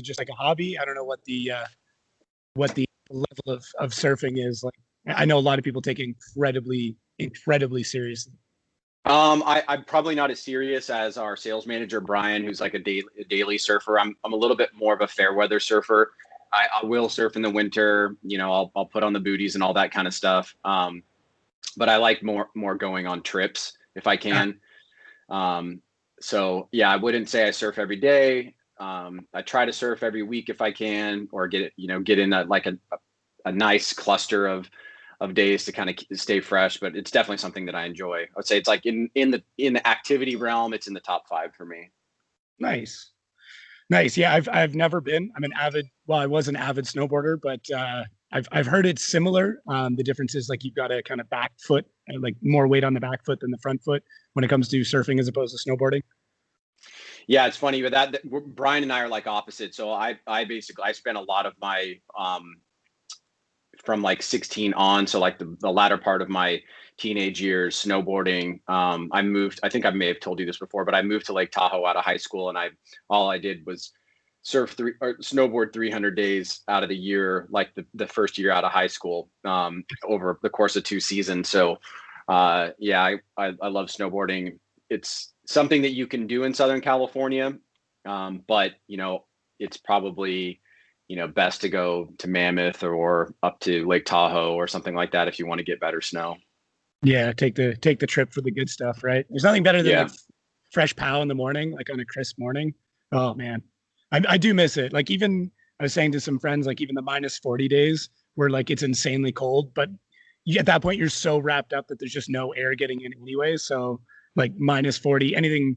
just like a hobby? I don't know what the level of surfing is like. I know a lot of people take it incredibly seriously. I'm probably not as serious as our sales manager, Brian, who's like a daily surfer. I'm a little bit more of a fair weather surfer. I will surf in the winter. I'll put on the booties and all that kind of stuff. But I like more going on trips if I can. So yeah, I wouldn't say I surf every day. I try to surf every week if I can, or get in a nice cluster of days to kind of stay fresh. But it's definitely something that I enjoy. I would say it's like in the activity realm, it's in the top 5 for me. Nice. Yeah, I've never been. I was an avid snowboarder, but I've heard it's similar. The difference is like you've got a kind of back foot, like more weight on the back foot than the front foot when it comes to surfing as opposed to snowboarding. Yeah, it's funny, but that Brian and I are like opposite. So I spent a lot of my from like 16 on, so like the latter part of my teenage years snowboarding. I think I may have told you this before, but I moved to Lake Tahoe out of high school, and all I did was snowboard 300 days out of the year, like the first year out of high school, over the course of 2 seasons. So yeah, I love snowboarding. It's something that you can do in Southern California, but it's probably best to go to Mammoth or up to Lake Tahoe or something like that if you want to get better snow. Yeah, take the trip for the good stuff, right? There's nothing better than like fresh pow in the morning, like on a crisp morning. Oh man, I do miss it. Like even I was saying to some friends, like even the -40 days where like it's insanely cold, but at that point you're so wrapped up that there's just no air getting in anyway. So like -40, anything.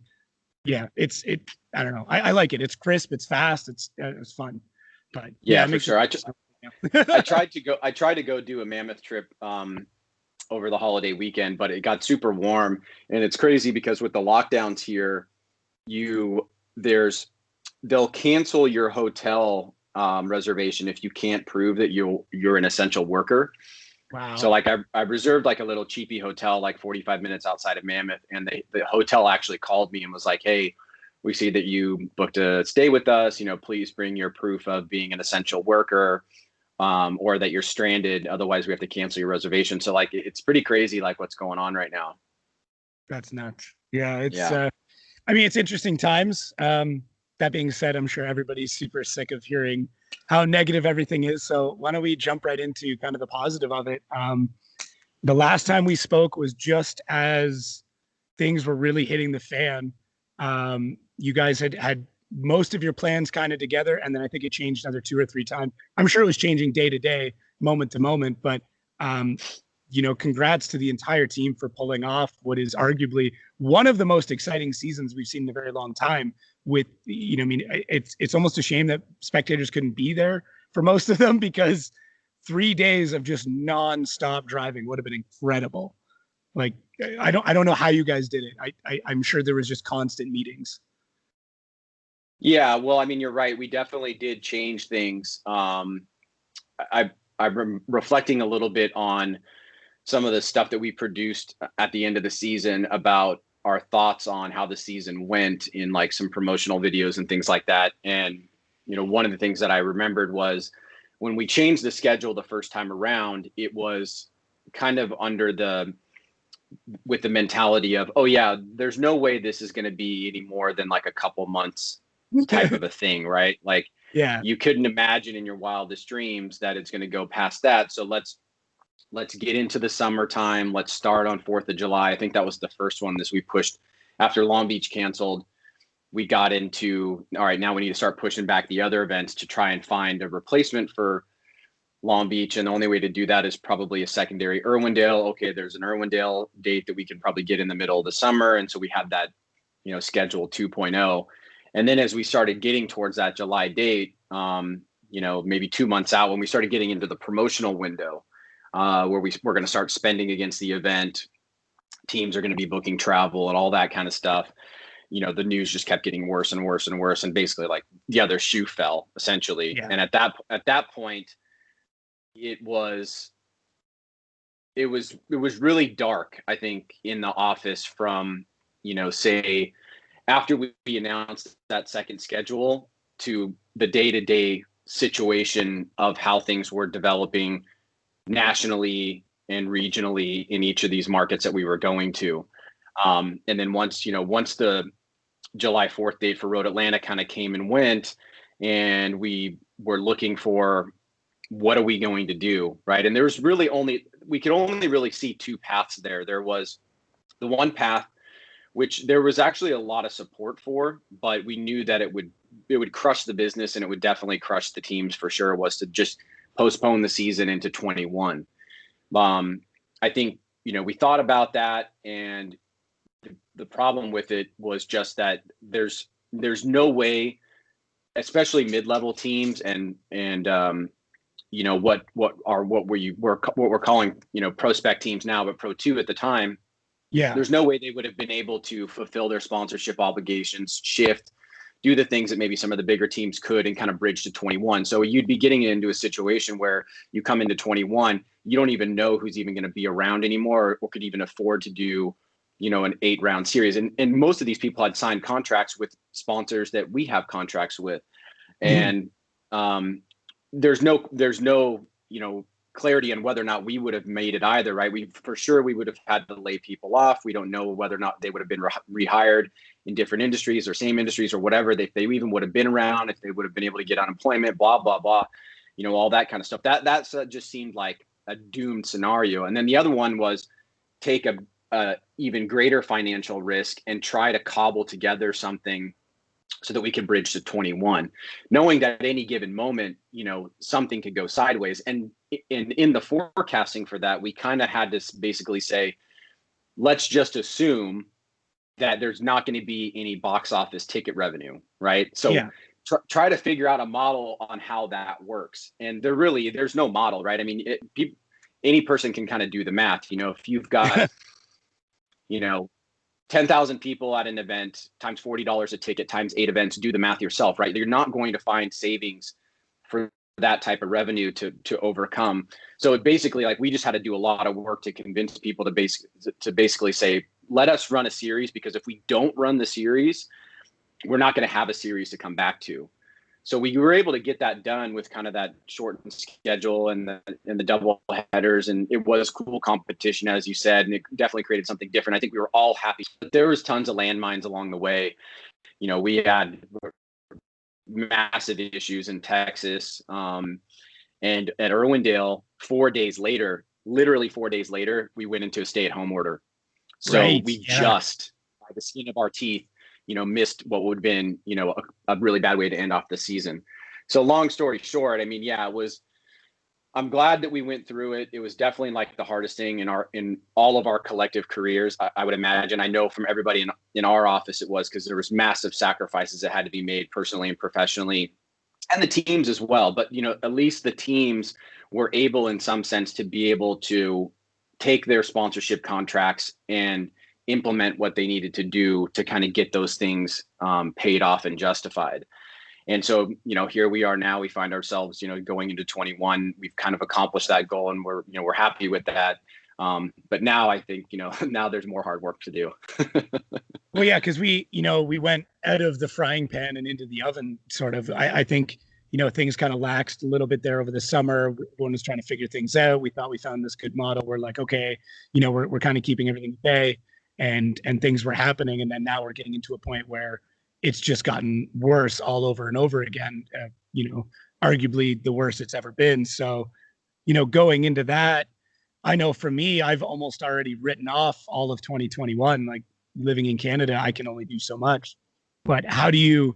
Yeah, I don't know. I like it. It's crisp. It's fast. It's fun. But yeah, for sure. I tried to go do a Mammoth trip over the holiday weekend, but it got super warm, and it's crazy because with the lockdowns here, they'll cancel your hotel reservation if you can't prove that you're an essential worker. Wow. So like I reserved like a little cheapy hotel like 45 minutes outside of Mammoth, and the hotel actually called me and was like, "Hey, we see that you booked a stay with us. Please bring your proof of being an essential worker, or that you're stranded. Otherwise, we have to cancel your reservation." So like it's pretty crazy like what's going on right now. That's nuts. Yeah, it's interesting times. That being said, I'm sure everybody's super sick of hearing how negative everything is. So why don't we jump right into kind of the positive of it? The last time we spoke was just as things were really hitting the fan. You guys had most of your plans kind of together, and then I think it changed another 2 or 3 times. I'm sure it was changing day to day, moment to moment, but congrats to the entire team for pulling off what is arguably one of the most exciting seasons we've seen in a very long time. It's almost a shame that spectators couldn't be there for most of them, because 3 days of just nonstop driving would have been incredible. Like, I don't know how you guys did it. I'm sure there was just constant meetings. Yeah, well, I mean, you're right. We definitely did change things. I'm reflecting a little bit on some of the stuff that we produced at the end of the season about our thoughts on how the season went in like some promotional videos and things like that. And, one of the things that I remembered was when we changed the schedule the first time around, it was kind of with the mentality of, oh yeah, there's no way this is going to be any more than like a couple months type of a thing, right? Like, yeah, you couldn't imagine in your wildest dreams that it's going to go past that. So let's get into the summertime. Let's start on 4th of July. I think that was the first one that we pushed after Long Beach canceled. We got into, all right, now we need to start pushing back the other events to try and find a replacement for Long Beach. And the only way to do that is probably a secondary Irwindale. Okay, there's an Irwindale date that we can probably get in the middle of the summer. And so we had that, schedule 2.0. And then as we started getting towards that July date, maybe 2 months out, when we started getting into the promotional window, where we're going to start spending against the event, teams are going to be booking travel and all that kind of stuff. The news just kept getting worse and worse and worse, and basically like the other shoe fell essentially. Yeah. And at that point, it was really dark, I think, in the office from, say after we announced that second schedule, to the day-to-day situation of how things were developing nationally and regionally in each of these markets that we were going to. And then once the July 4th date for Road Atlanta kind of came and went, and we were looking for what are we going to do, right? And there's really we could only really see two paths there. There was the one path, which there was actually a lot of support for, but we knew that it would crush the business, and it would definitely crush the teams for sure, was to just postpone the season into 21. I think, we thought about that, and the problem with it was just that there's no way, especially mid-level teams and what we're calling, prospect teams now, but Pro 2 at the time. Yeah. There's no way they would have been able to fulfill their sponsorship obligations, shift, do the things that maybe some of the bigger teams could, and kind of bridge to 21. So you'd be getting into a situation where you come into 21, you don't even know who's even going to be around anymore, or could even afford to do, an 8-round series. And most of these people had signed contracts with sponsors that we have contracts with. And there's no, clarity on whether or not we would have made it either, right? We would have had to lay people off. We don't know whether or not they would have been rehired in different industries or same industries or whatever. They even would have been around, if they would have been able to get unemployment, blah, blah, blah, all that kind of stuff. That just seemed like a doomed scenario. And then the other one was take a even greater financial risk and try to cobble together something so that we could bridge to 21, knowing that at any given moment, something could go sideways. And in the forecasting for that, we kind of had to basically say, let's just assume that there's not going to be any box office ticket revenue, right? So try to figure out a model on how that works. And there's no model, right? I mean, any person can kind of do the math. If you've got, 10,000 people at an event times $40 a ticket times 8 events, do the math yourself, right? You're not going to find savings for that type of revenue to overcome. So it basically, like, we just had to do a lot of work to convince people to basically say, let us run a series, because if we don't run the series, we're not going to have a series to come back to. So we were able to get that done with kind of that shortened schedule and the double headers, and it was cool competition, as you said, and it definitely created something different. I think we were all happy. But there was tons of landmines along the way. We had massive issues in Texas, and at Irwindale, 4 days later, literally 4 days later, we went into a stay-at-home order. So just, by the skin of our teeth, missed what would have been, a really bad way to end off the season. So long story short, I mean, I'm glad that we went through it. It was definitely like the hardest thing in all of our collective careers. I would imagine. I know from everybody in our office it was, because there was massive sacrifices that had to be made personally and professionally, and the teams as well. But, at least the teams were able, in some sense, to be able to take their sponsorship contracts and implement what they needed to do to kind of get those things paid off and justified. And so, here we are now. We find ourselves, going into 21. We've kind of accomplished that goal, and we're happy with that. But now I think, now there's more hard work to do. Well, yeah, because we went out of the frying pan and into the oven, sort of. I think, things kind of laxed a little bit there over the summer. Everyone was trying to figure things out. We thought we found this good model. We're like, okay, we're kind of keeping everything at bay. And things were happening, and then now we're getting into a point where it's just gotten worse all over and over again. Arguably the worst it's ever been. So, going into that, I know for me, I've almost already written off all of 2021. Like, living in Canada, I can only do so much. But how do you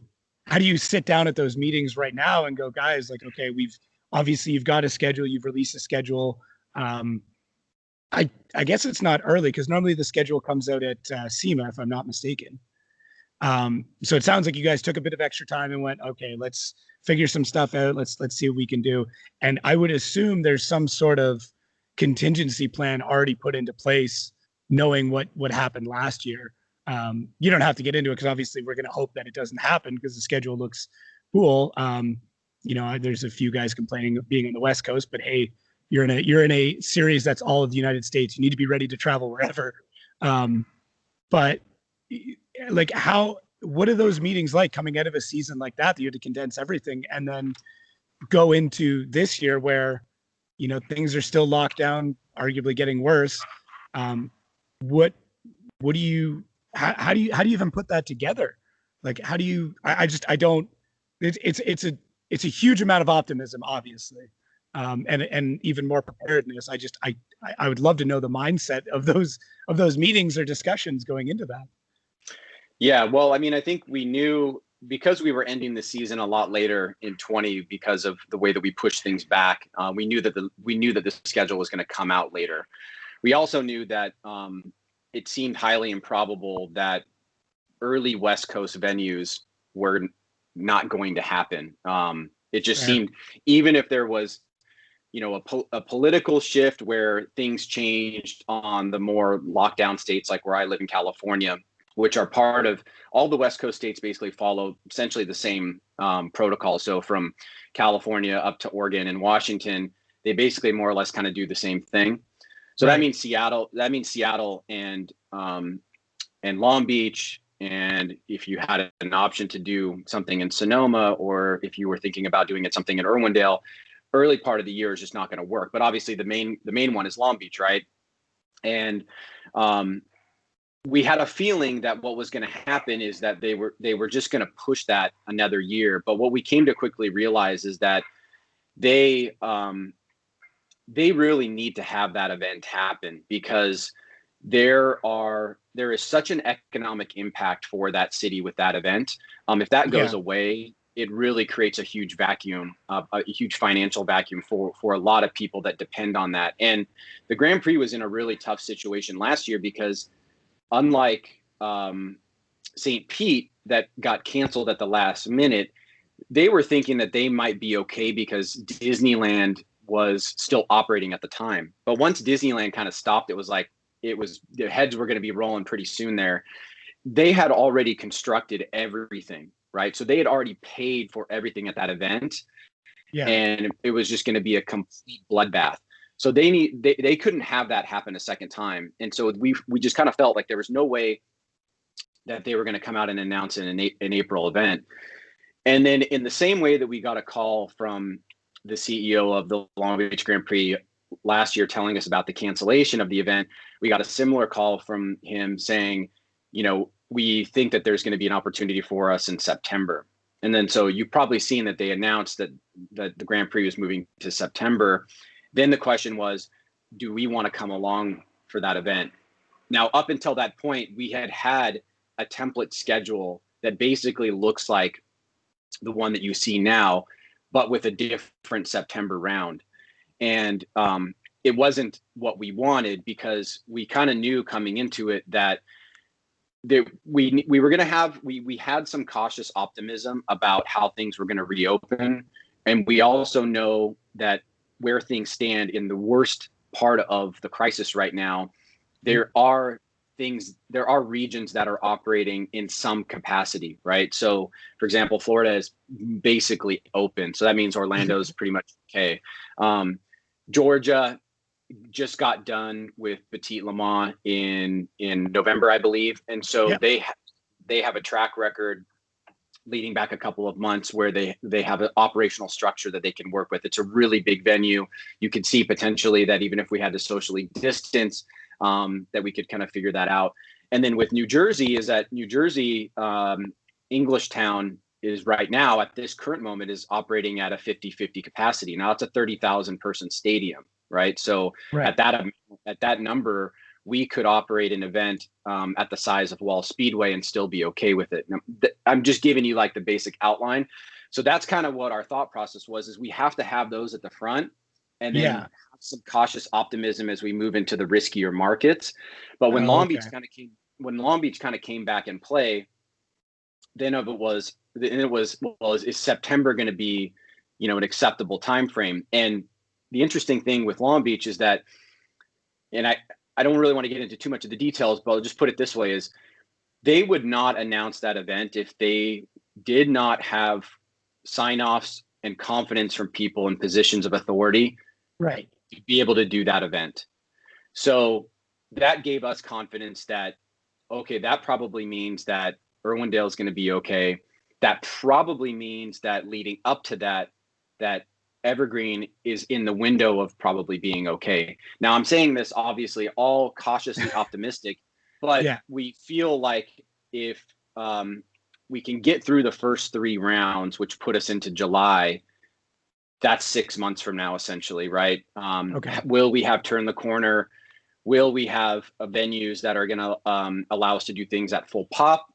sit down at those meetings right now and go, guys, like, okay, you've got a schedule, you've released a schedule. I guess it's not early, because normally the schedule comes out at SEMA, if I'm not mistaken. So it sounds like you guys took a bit of extra time and went, okay, let's figure some stuff out. Let's see what we can do. And I would assume there's some sort of contingency plan already put into place, knowing what happened last year. You don't have to get into it, because obviously we're going to hope that it doesn't happen, because the schedule looks cool. There's a few guys complaining of being on the West Coast, but hey, you're in a series that's all of the United States. You need to be ready to travel wherever. But like, how what are those meetings like coming out of a season like that you had to condense everything and then go into this year where, things are still locked down, arguably getting worse. What do you, how do you even put that together? Like, how do you, I don't, it's a huge amount of optimism, obviously. And even more preparedness. I would love to know the mindset of those meetings or discussions going into that. Yeah, well, I mean, I think we knew, because we were ending the season a lot later in 20 because of the way that we pushed things back. We knew that the schedule was going to come out later. We also knew that it seemed highly improbable that early West Coast venues were not going to happen. It just seemed, even if there was, a political shift where things changed on the more lockdown states, like where I live in California, which are part of all the West Coast states, basically follow essentially the same protocol. So from California up to Oregon and Washington, they basically more or less kind of do the same thing. So that means Seattle and Long Beach. And if you had an option to do something in Sonoma, or if you were thinking about doing something in Irwindale, early part of the year is just not going to work. But obviously the main one is Long Beach, right? And we had a feeling that what was going to happen is that they were just going to push that another year. But what we came to quickly realize is that they really need to have that event happen, because there is such an economic impact for that city with that event. If that goes away, it really creates a huge vacuum, a huge financial vacuum for a lot of people that depend on that. And the Grand Prix was in a really tough situation last year, because unlike St. Pete that got canceled at the last minute, they were thinking that they might be okay because Disneyland was still operating at the time. But once Disneyland kind of stopped, it was like, the heads were going to be rolling pretty soon there. They had already constructed everything, right? So they had already paid for everything at that event. Yeah. And it was just going to be a complete bloodbath. So they couldn't have that happen a second time. And so we just kind of felt like there was no way that they were going to come out and announce an April event. And then in the same way that we got a call from the CEO of the Long Beach Grand Prix last year telling us about the cancellation of the event, we got a similar call from him saying, we think that there's going to be an opportunity for us in September. And then so you've probably seen that they announced that the Grand Prix was moving to September. Then the question was, do we want to come along for that event? Now, up until that point, we had a template schedule that basically looks like the one that you see now, but with a different September round. And it wasn't what we wanted, because we kind of knew coming into it that we were going to have, we had some cautious optimism about how things were going to reopen. And we also know that where things stand in the worst part of the crisis right now, there are regions that are operating in some capacity, right? So for example, Florida is basically open. So that means Orlando's pretty much okay. Georgia just got done with Petit Le Mans in November, I believe. And so they have a track record leading back a couple of months where they have an operational structure that they can work with. It's a really big venue. You could see potentially that even if we had to socially distance, that we could kind of figure that out. And then with New Jersey, Englishtown is right now at this current moment is operating at a 50-50 capacity. Now it's a 30,000 person stadium, right? So at that number, we could operate an event at the size of Wall Speedway and still be okay with it. Now, I'm just giving you like the basic outline. So that's kind of what our thought process was, is we have to have those at the front, and then have some cautious optimism as we move into the riskier markets. But when Long Beach kind of came back in play, then it was, well, is September going to be, an acceptable time frame? And the interesting thing with Long Beach is that, and I don't really want to get into too much of the details, but I'll just put it this way, is they would not announce that event if they did not have sign-offs and confidence from people in positions of authority, right, to be able to do that event. So that gave us confidence that, okay, that probably means that Irwindale is going to be okay. That probably means that leading up to that Evergreen is in the window of probably being okay. Now, I'm saying this obviously all cautiously optimistic, but we feel like if we can get through the first 3 rounds, which put us into July, that's 6 months from now, essentially, right? Will we have turned the corner? Will we have venues that are going to allow us to do things at full pop?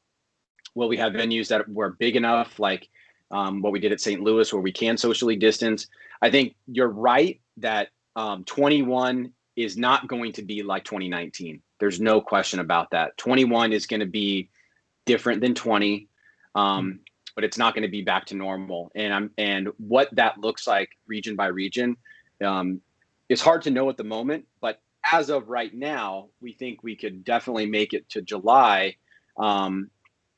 Will we have venues that were big enough, like what we did at St. Louis, where we can socially distance? I think you're right that 21 is not going to be like 2019. There's no question about that. 21 is going to be different than 20, but it's not going to be back to normal. And what that looks like region by region is hard to know at the moment. But as of right now, we think we could definitely make it to July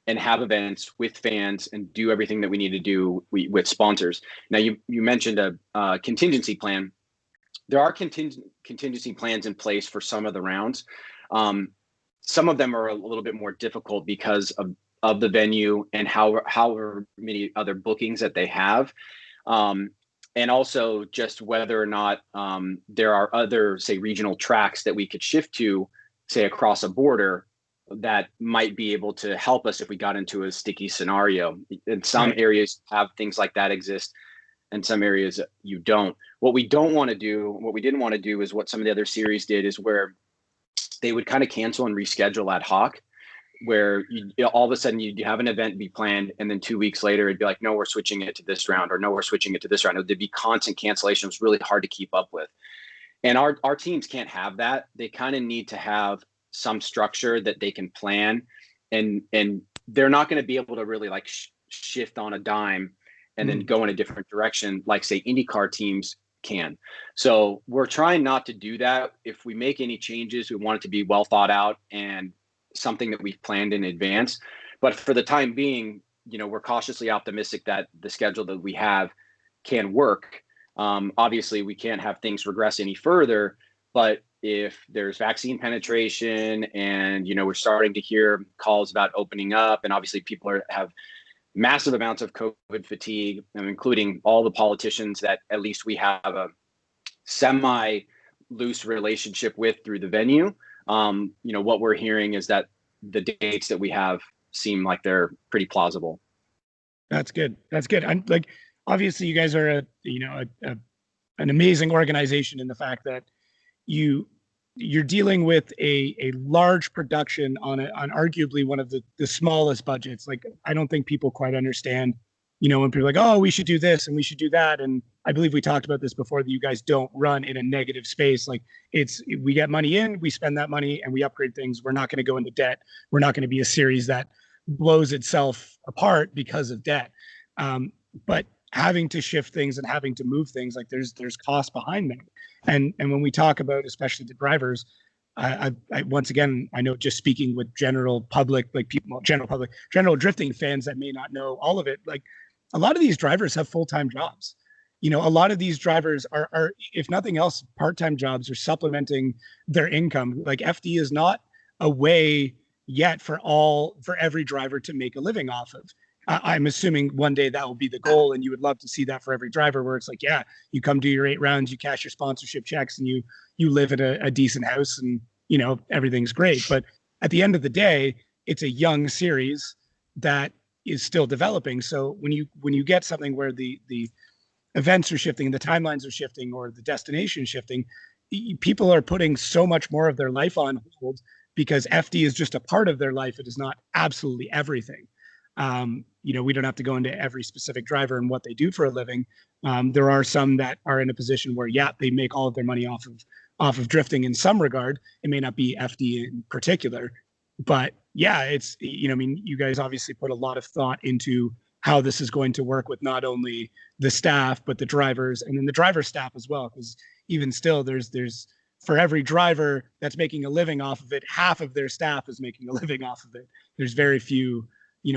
and have events with fans and do everything that we need to do with sponsors. Now, you mentioned a contingency plan. There are contingency plans in place for some of the rounds. Some of them are a little bit more difficult because of the venue and how many other bookings that they have. And also just whether or not there are other, say, regional tracks that we could shift to, say, across a border that might be able to help us if we got into a sticky scenario. In some areas have things like that exist, and some areas you don't. What we didn't want to do is what some of the other series did, is where they would kind of cancel and reschedule ad hoc, where all of a sudden you have an event be planned, and then 2 weeks later it'd be like, no, we're switching it to this round, or no, we're switching it to this round. There'd be constant cancellation. It was really hard to keep up with. And our teams can't have that. They kind of need to have some structure that they can plan, and they're not going to be able to really like shift on a dime and then go in a different direction like, say, IndyCar teams can. So we're trying not to do that. If we make any changes, we want it to be well thought out and something that we've planned in advance. But for the time being, we're cautiously optimistic that the schedule that we have can work. Obviously, we can't have things regress any further, but if there's vaccine penetration and, we're starting to hear calls about opening up, and obviously people have massive amounts of COVID fatigue, including all the politicians that at least we have a semi loose relationship with through the venue. What we're hearing is that the dates that we have seem like they're pretty plausible. That's good. I'm like, obviously you guys are an amazing organization in the fact that you're dealing with a large production on arguably one of the smallest budgets. Like, I don't think people quite understand, when people are like, oh, we should do this and we should do that. And I believe we talked about this before, that you guys don't run in a negative space. Like, we get money in, we spend that money, and we upgrade things. We're not going to go into debt. We're not going to be a series that blows itself apart because of debt. But having to shift things and having to move things, like there's cost behind that. And when we talk about, especially the drivers, I once again, I know, just speaking with general public, like people, general drifting fans that may not know all of it, like a lot of these drivers have full-time jobs. A lot of these drivers are, if nothing else, part-time jobs or supplementing their income. Like, FD is not a way yet for every driver to make a living off of. I'm assuming one day that will be the goal, and you would love to see that for every driver, where it's like, yeah, you come do your 8 rounds, you cash your sponsorship checks, and you live in a decent house, and everything's great. But at the end of the day, it's a young series that is still developing. So when you get something where the events are shifting, the timelines are shifting, or the destination shifting, people are putting so much more of their life on hold, because FD is just a part of their life. It is not absolutely everything. We don't have to go into every specific driver and what they do for a living. There are some that are in a position where, they make all of their money off of drifting in some regard. It may not be FD in particular, but it's, you guys obviously put a lot of thought into how this is going to work with not only the staff, but the drivers, and then the driver staff as well. Because even still, there's for every driver that's making a living off of it, half of their staff is making a living off of it. There's very few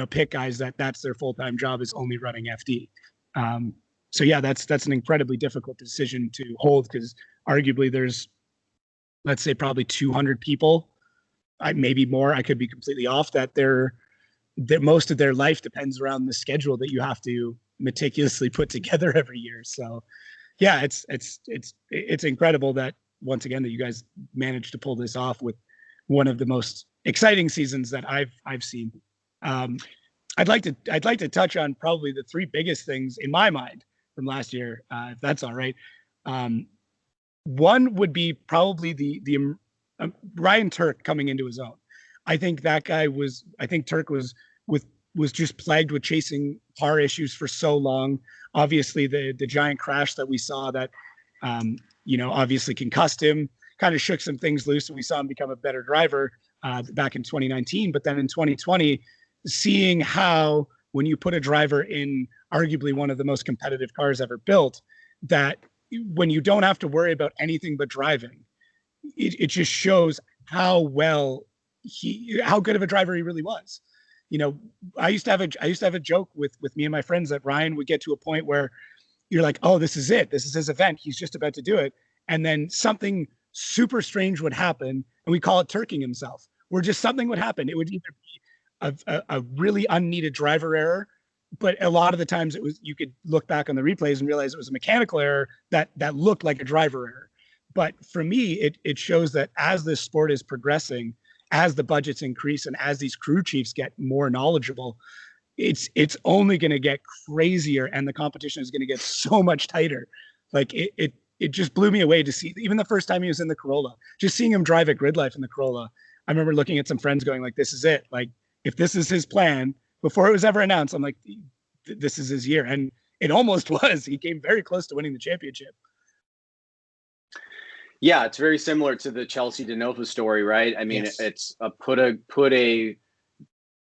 pit guys that's their full-time job, is only running FD. So that's an incredibly difficult decision to hold, because arguably there's, let's say, probably 200 people, maybe more, I could be completely off, that they're most of their life depends around the schedule that you have to meticulously put together every year. So yeah, it's incredible that once again that you guys managed to pull this off with one of the most exciting seasons that I've seen. I'd like to touch on probably the three biggest things in my mind from last year, if that's all right. One would be probably the Ryan Turk coming into his own. I think Turk was just plagued with chasing car issues for so long. Obviously, the giant crash that we saw that, obviously concussed him, kind of shook some things loose, and we saw him become a better driver back in 2019. But then in 2020, seeing how when you put a driver in arguably one of the most competitive cars ever built, that when you don't have to worry about anything but driving, it just shows how good of a driver he really was. I used to have a joke with me and my friends that Ryan would get to a point where you're like, oh, this is it. This is his event. He's just about to do it. And then something super strange would happen, and we call it turking himself, where just something would happen. It would either be a really unneeded driver error, but a lot of the times you could look back on the replays and realize it was a mechanical error that looked like a driver error. But for me, it shows that as this sport is progressing, as the budgets increase, and as these crew chiefs get more knowledgeable, it's only going to get crazier, and the competition is going to get so much tighter. Like it just blew me away to see, even the first time he was in the Corolla, just seeing him drive at Grid Life in the Corolla. I remember looking at some friends going like, this is it. Like, if this is his plan, before it was ever announced, I'm like, this is his year. And it almost was. He came very close to winning the championship. Yeah, it's very similar to the Chelsea DeNova story, right? I mean, yes. It's put a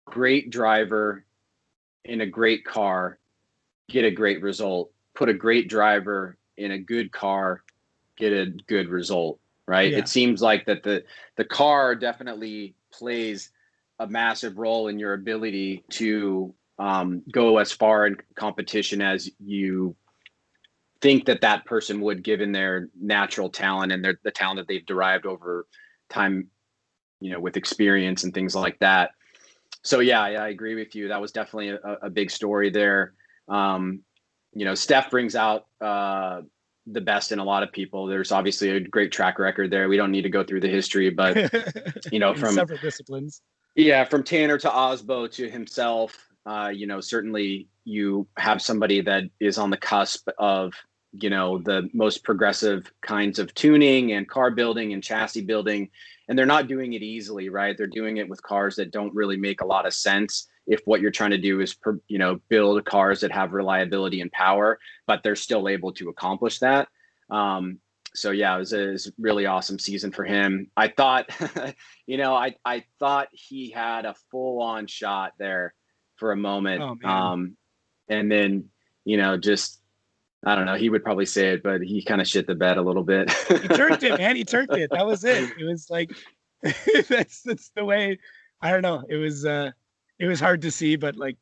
great driver in a great car, get a great result. Put a great driver in a good car, get a good result, right? Yeah. It seems like that the car definitely plays a massive role in your ability to go as far in competition as you think that person would, given their natural talent and the talent that they've derived over time, with experience and things like that. So yeah, I agree with you. That was definitely a big story there. Steph brings out the best in a lot of people. There's obviously a great track record there. We don't need to go through the history, but from several disciplines. Yeah, from Tanner to Osbo to himself, certainly you have somebody that is on the cusp of, the most progressive kinds of tuning and car building and chassis building. And they're not doing it easily, right? They're doing it with cars that don't really make a lot of sense if what you're trying to do is, build cars that have reliability and power, but they're still able to accomplish that. So yeah, it was a really awesome season for him. I thought, I thought he had a full-on shot there for a moment. Oh, and then, just, I don't know, he would probably say it, but he kind of shit the bed a little bit. He turked it, man. He turked it. That was it. It was like, that's the way, I don't know. It was hard to see, but like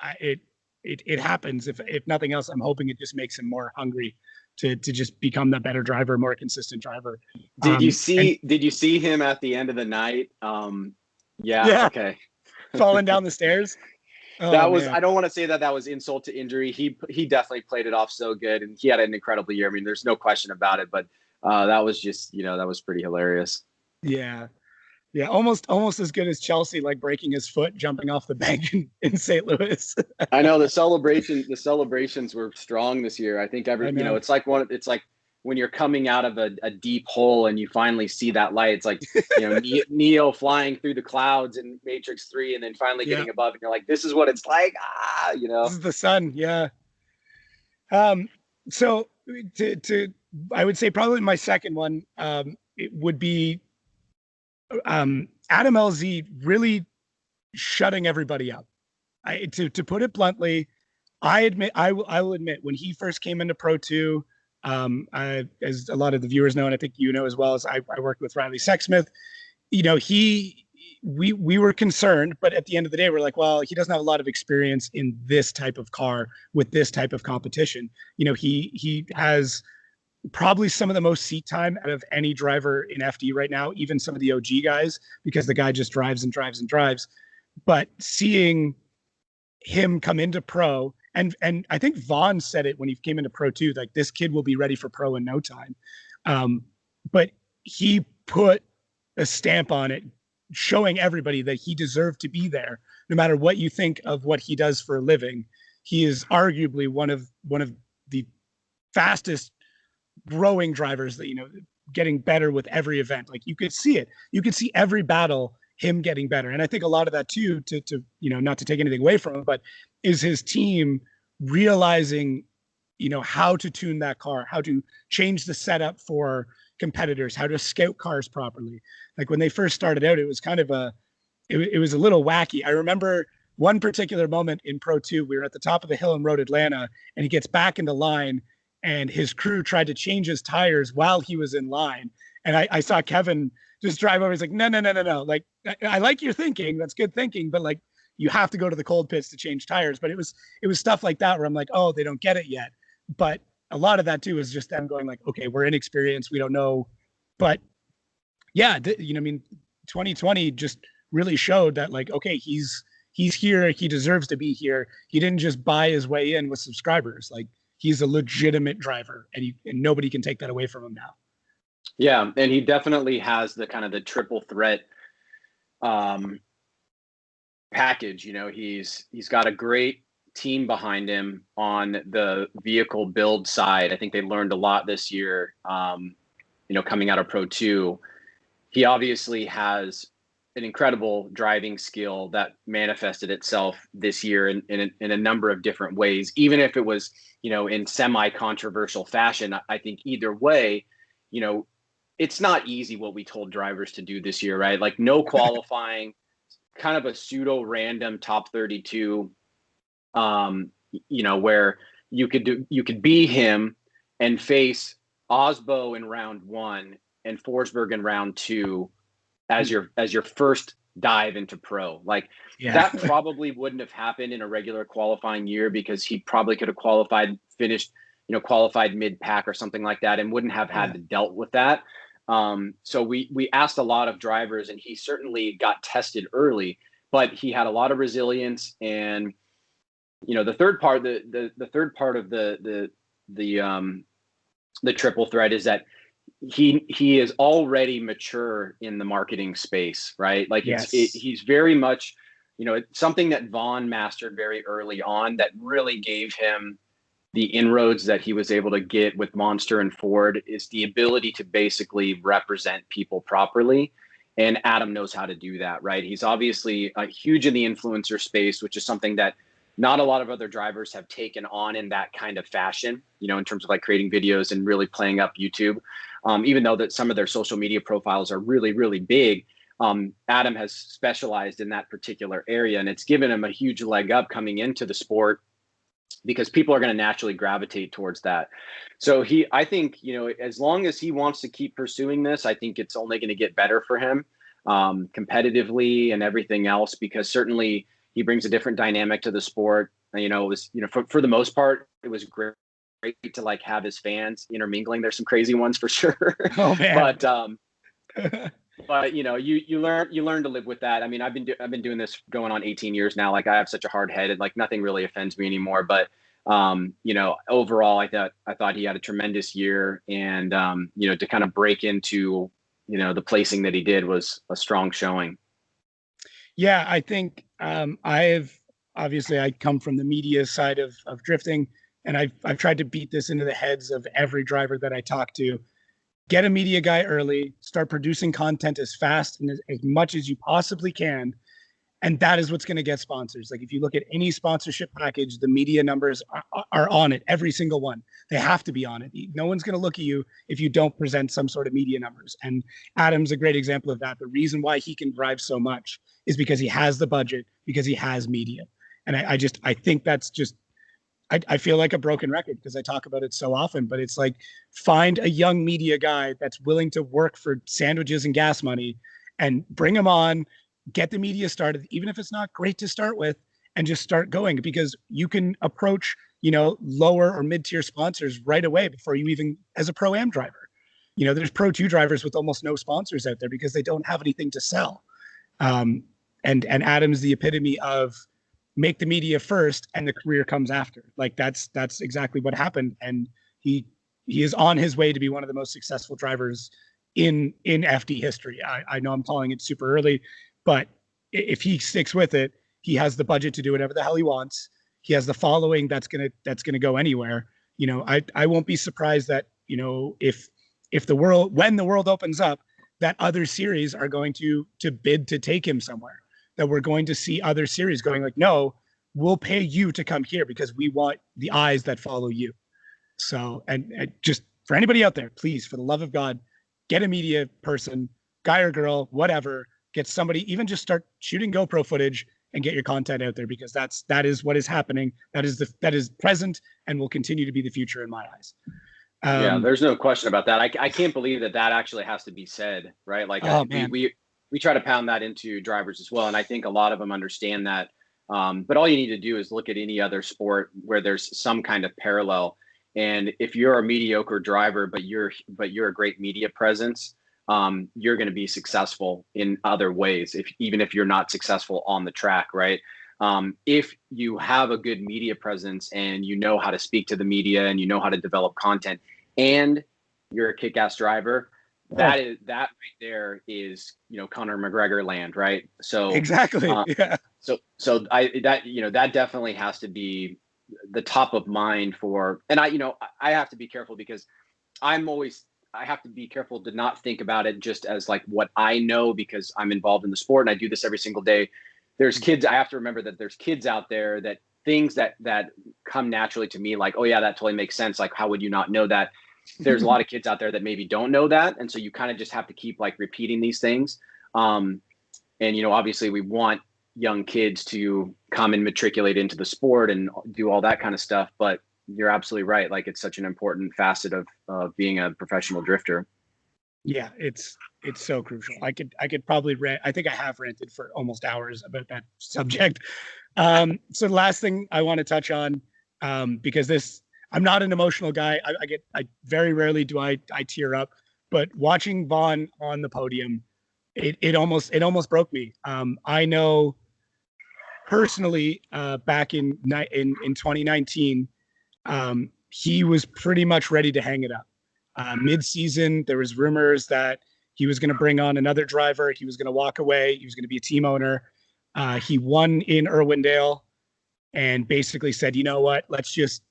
it happens. If nothing else, I'm hoping it just makes him more hungry to just become that better driver, more consistent driver. Did you see him at the end of the night? Yeah. Okay. Falling down the stairs. That was, man. I don't want to say that was insult to injury. He definitely played it off so good, and he had an incredible year. I mean, there's no question about it, but that was just, that was pretty hilarious. Yeah. Yeah. Almost as good as Chelsea, like breaking his foot, jumping off the bank in St. Louis. I know the celebrations were strong this year. I think it's like when you're coming out of a deep hole and you finally see that light. It's like, Neo flying through the clouds in Matrix 3 and then finally getting above, and you're like, this is what it's like. This is the sun. Yeah. So I would say probably my second one, it would be Adam LZ really shutting everybody up. To put it bluntly, I will admit when he first came into Pro 2, as a lot of the viewers know, and I think as well as I worked with Riley Sexsmith, we were concerned, but at the end of the day, we're like, well, he doesn't have a lot of experience in this type of car with this type of competition. He has probably some of the most seat time out of any driver in FD right now, even some of the OG guys, because the guy just drives and drives and drives. but seeing him come into pro, and I think Vaughn said it when he came into pro too, like this kid will be ready for pro in no time. But he put a stamp on it, showing everybody that he deserved to be there, no matter what you think of what he does for a living. He is arguably one of the fastest growing drivers that, getting better with every event. Like you could see it. You could see every battle him getting better. And I think a lot of that too, to not to take anything away from him, but is his team realizing, how to tune that car, how to change the setup for competitors, how to scout cars properly. Like when they first started out, it was kind of it was a little wacky. I remember one particular moment in Pro 2, we were at the top of the hill in Road Atlanta, and he gets back into line, and his crew tried to change his tires while he was in line. And I saw Kevin just drive over. He's like, no. Like, I like your thinking. That's good thinking. But like, you have to go to the cold pits to change tires. But it was stuff like that where I'm like, oh, they don't get it yet. But a lot of that too is just them going like, okay, we're inexperienced. We don't know. But yeah, 2020 just really showed that like, okay, he's here. He deserves to be here. He didn't just buy his way in with subscribers. Like, he's a legitimate driver, and nobody can take that away from him now. Yeah, and he definitely has the kind of the triple threat package. He's got a great team behind him on the vehicle build side. I think they learned a lot this year, coming out of Pro 2. He obviously has an incredible driving skill that manifested itself this year in a number of different ways, even if it was, in semi-controversial fashion. I think either way, it's not easy what we told drivers to do this year, right? Like no qualifying, kind of a pseudo random top 32, where you could be him and face Osbo in round 1 and Forsberg in round 2 as your first dive into pro. Like that probably wouldn't have happened in a regular qualifying year, because he probably could have finished mid-pack or something like that, and wouldn't have had to dealt with that. So we asked a lot of drivers, and he certainly got tested early, but he had a lot of resilience. And the third part of the triple threat is that he is already mature in the marketing space, right? Like he's very much, it's something that Vaughn mastered very early on that really gave him the inroads that he was able to get with Monster and Ford, is the ability to basically represent people properly. And Adam knows how to do that, right? He's obviously huge in the influencer space, which is something that not a lot of other drivers have taken on in that kind of fashion, in terms of like creating videos and really playing up YouTube. Even though that some of their social media profiles are really, really big, Adam has specialized in that particular area, and it's given him a huge leg up coming into the sport, because people are going to naturally gravitate towards that. So I think, as long as he wants to keep pursuing this, I think it's only going to get better for him, competitively and everything else, because certainly he brings a different dynamic to the sport. It was, for the most part, it was great to like have his fans intermingling. There's some crazy ones for sure. Oh man. But you learn to live with that. I mean, I've been doing this going on 18 years now. Like I have such a hard head, and like nothing really offends me anymore. But overall, I thought he had a tremendous year, and to kind of break into the placing that he did was a strong showing. Yeah, I think I come from the media side of drifting, and I've tried to beat this into the heads of every driver that I talk to. Get a media guy early, start producing content as fast and as much as you possibly can. And that is what's going to get sponsors. Like if you look at any sponsorship package, the media numbers are on it, every single one. They have to be on it. No one's going to look at you if you don't present some sort of media numbers. And Adam's a great example of that. The reason why he can drive so much is because he has the budget, because he has media. And I think that's just, I feel like a broken record because I talk about it so often, but it's like, find a young media guy that's willing to work for sandwiches and gas money and bring him on, get the media started, even if it's not great to start with, and just start going, because you can approach, lower or mid-tier sponsors right away before you even, as a Pro-Am driver, there's Pro 2 drivers with almost no sponsors out there because they don't have anything to sell. and Adam's the epitome of make the media first and the career comes after. Like that's exactly what happened. And he is on his way to be one of the most successful drivers in FD history. I know I'm calling it super early, but if he sticks with it, he has the budget to do whatever the hell he wants. He has the following that's gonna go anywhere. You know, I won't be surprised that, you know, if when the world opens up, that other series are going to bid to take him somewhere. That we're going to see other series going like, no, we'll pay you to come here because we want the eyes that follow you. So, and just for anybody out there, please, for the love of God, get a media person, guy or girl, whatever, get somebody, even just start shooting GoPro footage and get your content out there, because that is what is happening. That is present and will continue to be the future in my eyes. Yeah, there's no question about that. I can't believe that actually has to be said, right? Like we try to pound that into drivers as well. And I think a lot of them understand that. But all you need to do is look at any other sport where there's some kind of parallel. And if you're a mediocre driver, but you're a great media presence, you're going to be successful in other ways, even if you're not successful on the track, right? If you have a good media presence and you know how to speak to the media and you know how to develop content and you're a kick-ass driver, that right there is, you know, Conor McGregor land, right? So exactly. Yeah. So that definitely has to be the top of mind for, and I have to be careful because I have to be careful to not think about it just as like what I know, because I'm involved in the sport and I do this every single day. There's kids, I have to remember that there's kids out there that things that come naturally to me, like, oh yeah, that totally makes sense. Like, how would you not know that? There's a lot of kids out there that maybe don't know that. And so you kind of just have to keep like repeating these things. And, you know, obviously we want young kids to come and matriculate into the sport and do all that kind of stuff. But you're absolutely right. Like, it's such an important facet of being a professional drifter. Yeah, it's so crucial. I could probably rant. I think I have ranted for almost hours about that subject. So the last thing I want to touch on, because I'm not an emotional guy. I very rarely do I tear up, but watching Vaughn on the podium, it almost broke me. I know personally, back in 2019, he was pretty much ready to hang it up. Mid-season, there was rumors that he was going to bring on another driver. He was going to walk away. He was going to be a team owner. He won in Irwindale and basically said, you know what, let's just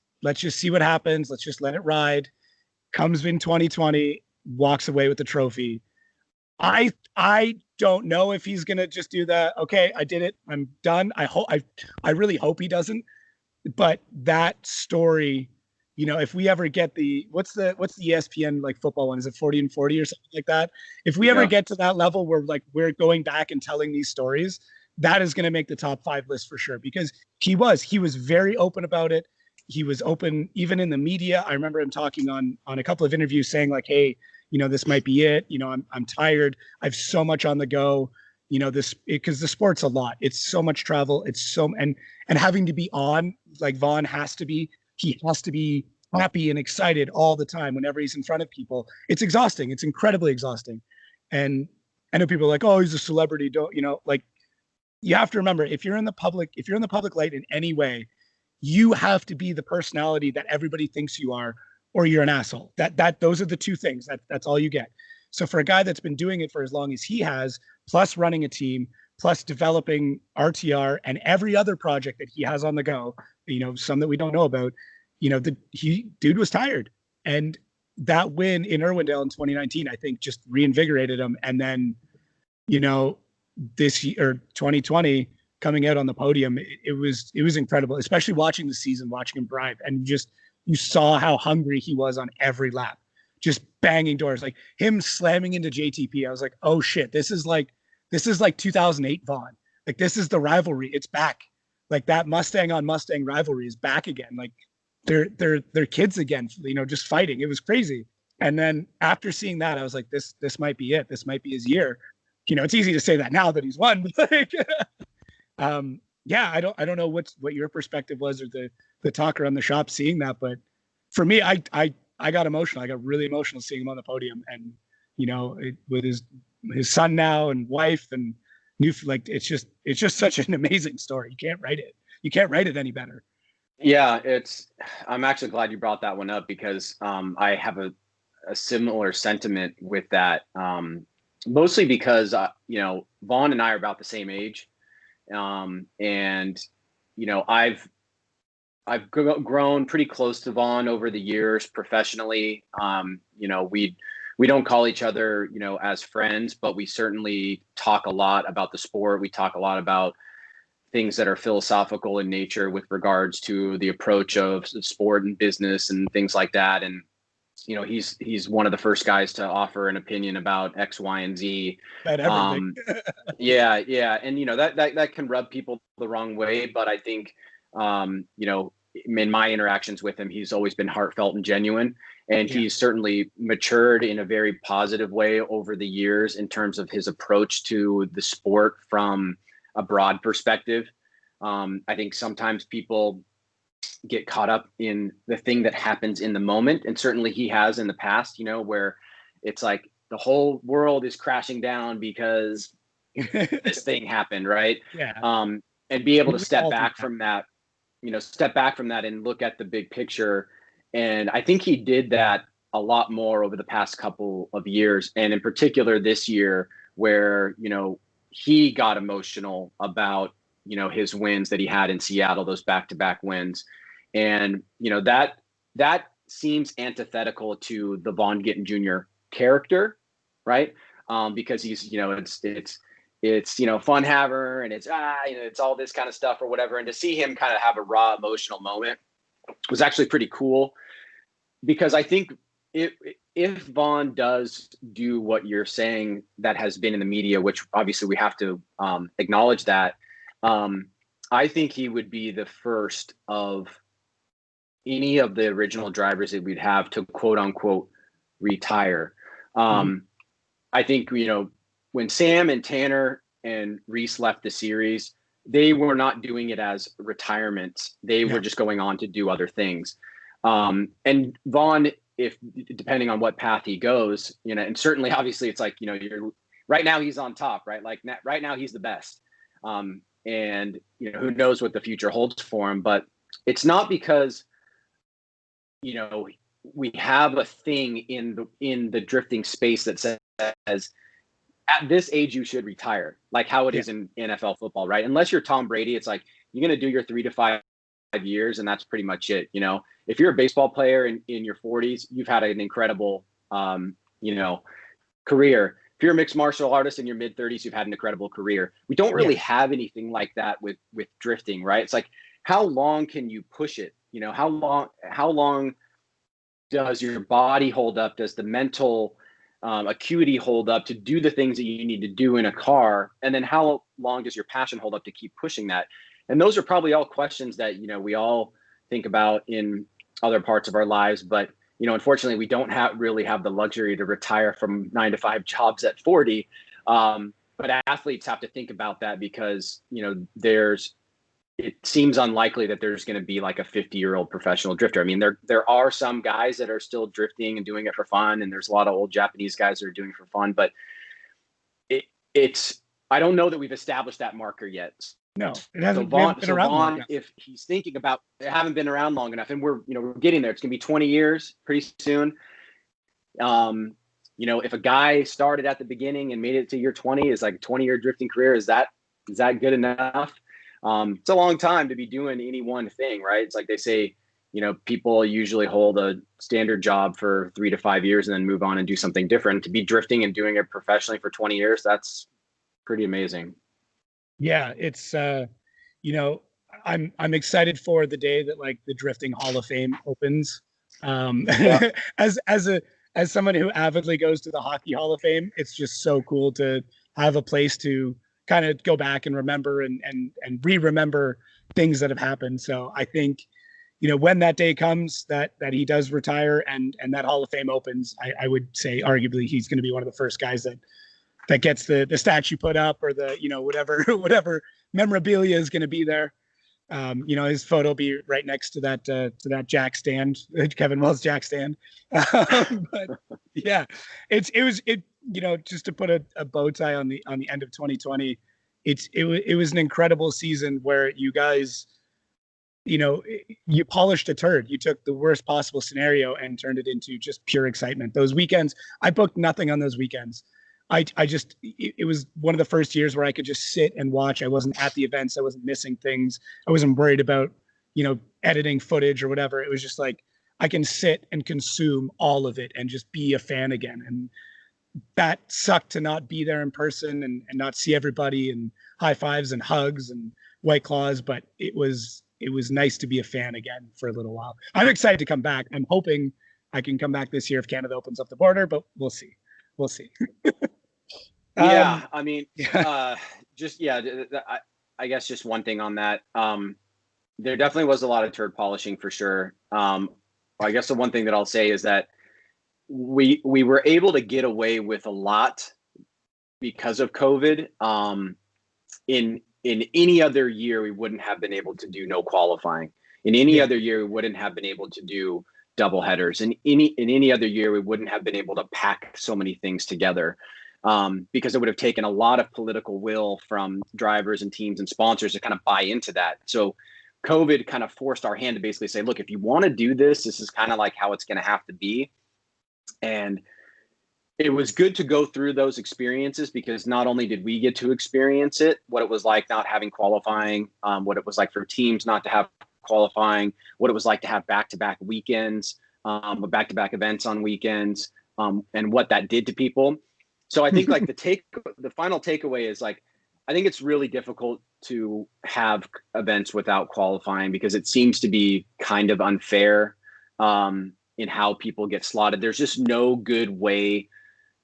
see what happens. Let's just let it ride. Comes in 2020, walks away with the trophy. I don't know if he's going to just do that. Okay, I did it. I'm done. I really hope he doesn't. But that story, you know, if we ever get what's the ESPN like football one? Is it 40 and 40 or something like that? If we ever get to that level where like we're going back and telling these stories, that is going to make the top 5 list for sure, because he was very open about it. He was open even in the media. I remember him talking on a couple of interviews saying like, hey, you know, this might be it. You know, I'm tired. I have so much on the go. You know, because the sport's a lot. It's so much travel. It's so and having to be on, like Vaughn has to be. He has to be happy and excited all the time whenever he's in front of people. It's exhausting. It's incredibly exhausting. And I know people are like, oh, he's a celebrity. Don't, you know, like, you have to remember, if you're in the public light in any way, you have to be the personality that everybody thinks you are, or you're an asshole. Those are the two things. That's all you get. So for a guy that's been doing it for as long as he has, plus running a team, plus developing RTR and every other project that he has on the go, you know, some that we don't know about, you know, dude was tired. And that win in Irwindale in 2019, I think just reinvigorated him. And then, you know, this year, 2020, coming out on the podium, it was incredible, especially watching the season, watching him drive, and just, you saw how hungry he was on every lap, just banging doors, like him slamming into JTP. I was like, oh shit, this is like 2008 Vaughn. Like, this is the rivalry. It's back. Like, that Mustang on Mustang rivalry is back again. Like, they're kids again, you know, just fighting. It was crazy. And then after seeing that, I was like, this might be it. This might be his year. You know, it's easy to say that now that he's won, but like, yeah, I don't know what your perspective was, or the talk around the shop seeing that, but for me, I got emotional. I got really emotional seeing him on the podium, and, you know, with his son now and wife, and, like it's just such an amazing story. You can't write it any better. Yeah, I'm actually glad you brought that one up because I have a similar sentiment with that. Mostly because Vaughn and I are about the same age, and I've grown pretty close to Vaughn over the years professionally. We don't call each other as friends, but we certainly talk a lot about the sport. We talk a lot about things that are philosophical in nature with regards to the approach of sport and business and things like that. And, he's one of the first guys to offer an opinion about X, Y, and Z. About everything. Yeah. And, that can rub people the wrong way. But I think, in my interactions with him, he's always been heartfelt and genuine. And he's certainly matured in a very positive way over the years in terms of his approach to the sport from a broad perspective. I think sometimes people get caught up in the thing that happens in the moment. And certainly he has in the past, where it's like the whole world is crashing down because this thing happened. Right. Yeah. And be able to step back from that and look at the big picture. And I think he did that a lot more over the past couple of years. And in particular this year where, he got emotional about, his wins that he had in Seattle, those back-to-back wins. And, that seems antithetical to the Vaughn Gittin Jr. character, right? Because he's, it's fun haver and it's all this kind of stuff or whatever. And to see him kind of have a raw emotional moment was actually pretty cool, because I think if Vaughn does do what you're saying that has been in the media, which obviously we have to acknowledge that, I think he would be the first of any of the original drivers that we'd have to quote unquote retire. I think, when Sam and Tanner and Reese left the series, they were not doing it as retirements. They were just going on to do other things. And Vaughn, if depending on what path he goes, and certainly obviously it's like, you're right now he's on top, right? Like right now he's the best. And who knows what the future holds for him, but it's not because, we have a thing in the drifting space that says at this age you should retire, like how it is in NFL football, right? Unless you're Tom Brady, it's like you're going to do your 3 to 5 years and that's pretty much it. If you're a baseball player in your 40s, you've had an incredible career. If you're a mixed martial artist in your mid 30s, you've had an incredible career. We don't really have anything like that with drifting, right? It's like, how long can you push it? How long does your body hold up? Does the mental acuity hold up to do the things that you need to do in a car? And then how long does your passion hold up to keep pushing that? And those are probably all questions that, we all think about in other parts of our lives. But, unfortunately, we don't really have the luxury to retire from 9 to 5 jobs at 40. But athletes have to think about that because, it seems unlikely that there's going to be like a 50-year-old professional drifter. I mean, there are some guys that are still drifting and doing it for fun. And there's a lot of old Japanese guys that are doing it for fun. But I don't know that we've established that marker yet. No, it hasn't been around long enough. If he's thinking about it, haven't been around long enough, and we're getting there. It's going to be 20 years pretty soon. If a guy started at the beginning and made it to year 20, is like a 20-year drifting career. Is that good enough? It's a long time to be doing any one thing, right? It's like they say, people usually hold a standard job for 3 to 5 years and then move on and do something different. To be drifting and doing it professionally for 20 years, that's pretty amazing. Yeah, it's I'm excited for the day that like the Drifting Hall of Fame opens. As someone who avidly goes to the Hockey Hall of Fame, it's just so cool to have a place to kind of go back and remember and re-remember things that have happened. So I think, when that day comes that he does retire and that Hall of Fame opens, I would say arguably he's going to be one of the first guys that gets the statue put up or the, whatever memorabilia is going to be there. His photo will be right next to that jack stand, Kevin Wells jack stand. But yeah, it was just to put a bow tie on the end of 2020. it was an incredible season where you guys, you polished a turd. You took the worst possible scenario and turned it into just pure excitement. Those weekends, I booked nothing on those weekends. It was one of the first years where I could just sit and watch. I wasn't at the events. I wasn't missing things. I wasn't worried about, editing footage or whatever. It was just like, I can sit and consume all of it and just be a fan again. And that sucked to not be there in person and not see everybody and high fives and hugs and white claws. But it was nice to be a fan again for a little while. I'm excited to come back. I'm hoping I can come back this year if Canada opens up the border, but we'll see. We'll see. Yeah. I mean, I guess just one thing on that. There definitely was a lot of turd polishing for sure. I guess the one thing that I'll say is that we were able to get away with a lot because of COVID. In any other year, we wouldn't have been able to do no qualifying. In any other year, we wouldn't have been able to do double headers. In any other year, we wouldn't have been able to pack so many things together, because it would have taken a lot of political will from drivers and teams and sponsors to kind of buy into that. So COVID kind of forced our hand to basically say, look, if you want to do this, this is kind of like how it's going to have to be. And it was good to go through those experiences because not only did we get to experience it, what it was like not having qualifying, what it was like for teams not to have qualifying, what it was like to have back-to-back weekends, back-to-back events on weekends, and what that did to people. So I think like the final takeaway is like, I think it's really difficult to have events without qualifying because it seems to be kind of unfair in how people get slotted. There's just no good way,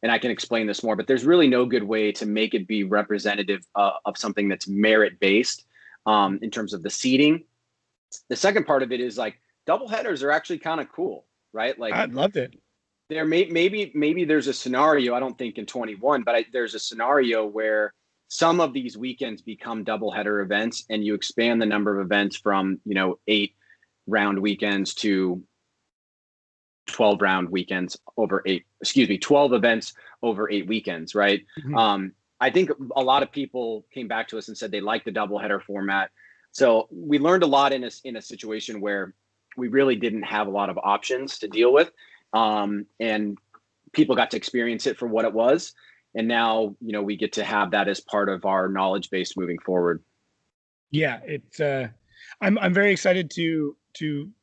and I can explain this more, but there's really no good way to make it be representative of something that's merit-based in terms of the seating. The second part of it is like double headers are actually kind of cool, right? Like I loved it. There maybe there's a scenario, I don't think in 21, but there's a scenario where some of these weekends become doubleheader events and you expand the number of events from, 8 round weekends to 12 round weekends over 12 events over 8 weekends. Right. Mm-hmm. I think a lot of people came back to us and said they like the doubleheader format. So we learned a lot in a situation where we really didn't have a lot of options to deal with. And people got to experience it for what it was. And now, we get to have that as part of our knowledge base moving forward. Yeah, it's I'm very excited to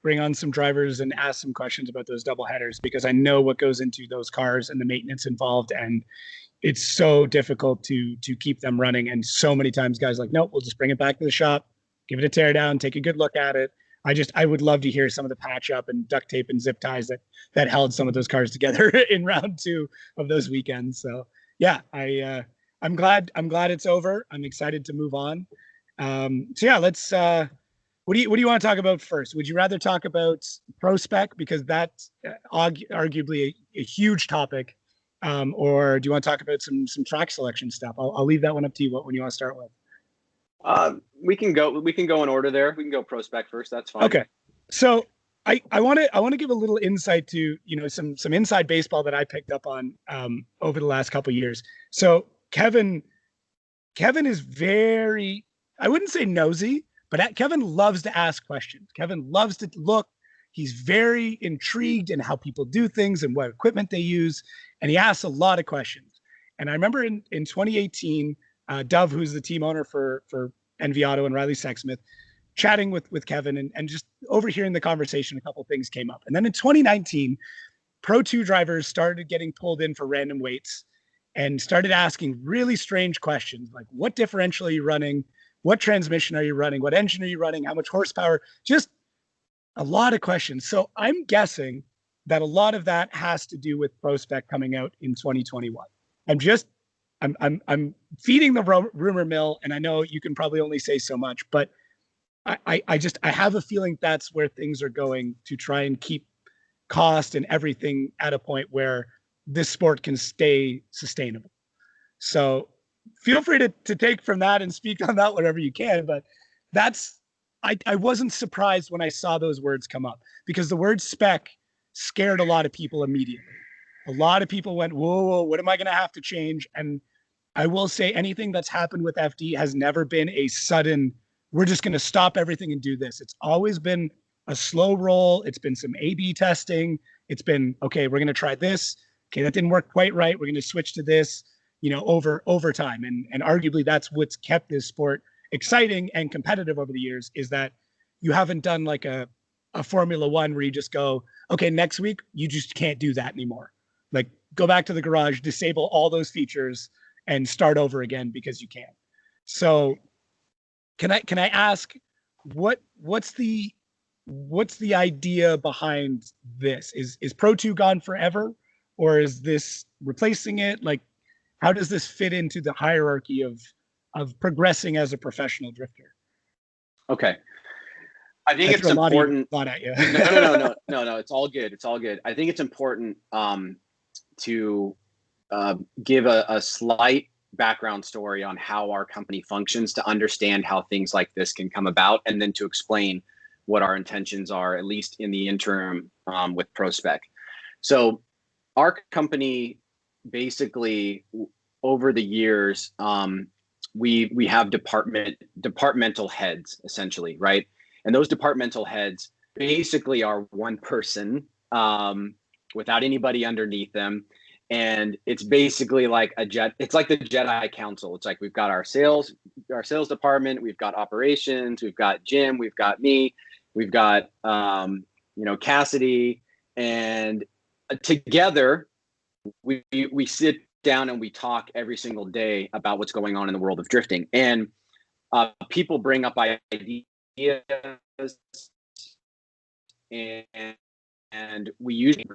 bring on some drivers and ask some questions about those double headers because I know what goes into those cars and the maintenance involved, and it's so difficult to keep them running. And so many times guys are like, nope, we'll just bring it back to the shop, give it a tear down, take a good look at it. I would love to hear some of the patch up and duct tape and zip ties that held some of those cars together in round 2 of those weekends. So yeah, I'm glad it's over. I'm excited to move on. So yeah, let's what do you want to talk about first? Would you rather talk about Pro Spec because that's arguably a huge topic, or do you want to talk about some track selection stuff? I'll leave that one up to you. What one you want to start with? We can go in order there. We can go Pro Spec first. That's fine. Okay. So I want to give a little insight to, some inside baseball that I picked up on over the last couple of years. So Kevin is very, I wouldn't say nosy, but Kevin loves to ask questions. Kevin loves to look. He's very intrigued in how people do things and what equipment they use. And he asks a lot of questions. And I remember in 2018, Dove, who's the team owner for NV Auto and Riley Sexsmith, chatting with Kevin and just overhearing the conversation, a couple of things came up. And then in 2019, Pro 2 drivers started getting pulled in for random weights and started asking really strange questions like, what differential are you running? What transmission are you running? What engine are you running? How much horsepower? Just a lot of questions. So I'm guessing that a lot of that has to do with Pro Spec coming out in 2021. I'm feeding the rumor mill, and I know you can probably only say so much, but I have a feeling that's where things are going to try and keep cost and everything at a point where this sport can stay sustainable. So feel free to take from that and speak on that whatever you can, but I wasn't surprised when I saw those words come up because the word spec scared a lot of people immediately. A lot of people went, whoa, what am I going to have to change? And I will say anything that's happened with FD has never been a sudden, we're just going to stop everything and do this. It's always been a slow roll. It's been some A/B testing. It's been, okay, we're going to try this. Okay, that didn't work quite right. We're going to switch to this, over time. And arguably that's what's kept this sport exciting and competitive over the years, is that you haven't done like a Formula One where you just go, okay, next week you just can't do that anymore. Like, go back to the garage, disable all those features, and start over again because you can. So can I ask what's the idea behind this? Is Pro 2 gone forever, or is this replacing it? Like, how does this fit into the hierarchy of progressing as a professional drifter? Okay. I think it's important. Thought at you. No. It's all good. It's all good. I think it's important to give a slight background story on how our company functions to understand how things like this can come about, and then to explain what our intentions are, at least in the interim, with ProSpec. So our company, basically, over the years, we have departmental heads, essentially, right? And those departmental heads basically are one person without anybody underneath them. And it's basically like it's like the Jedi Council. It's like we've got our sales department, we've got operations, we've got Jim, we've got me, we've got Cassidy, and together we sit down and we talk every single day about what's going on in the world of drifting. And people bring up ideas, and we usually,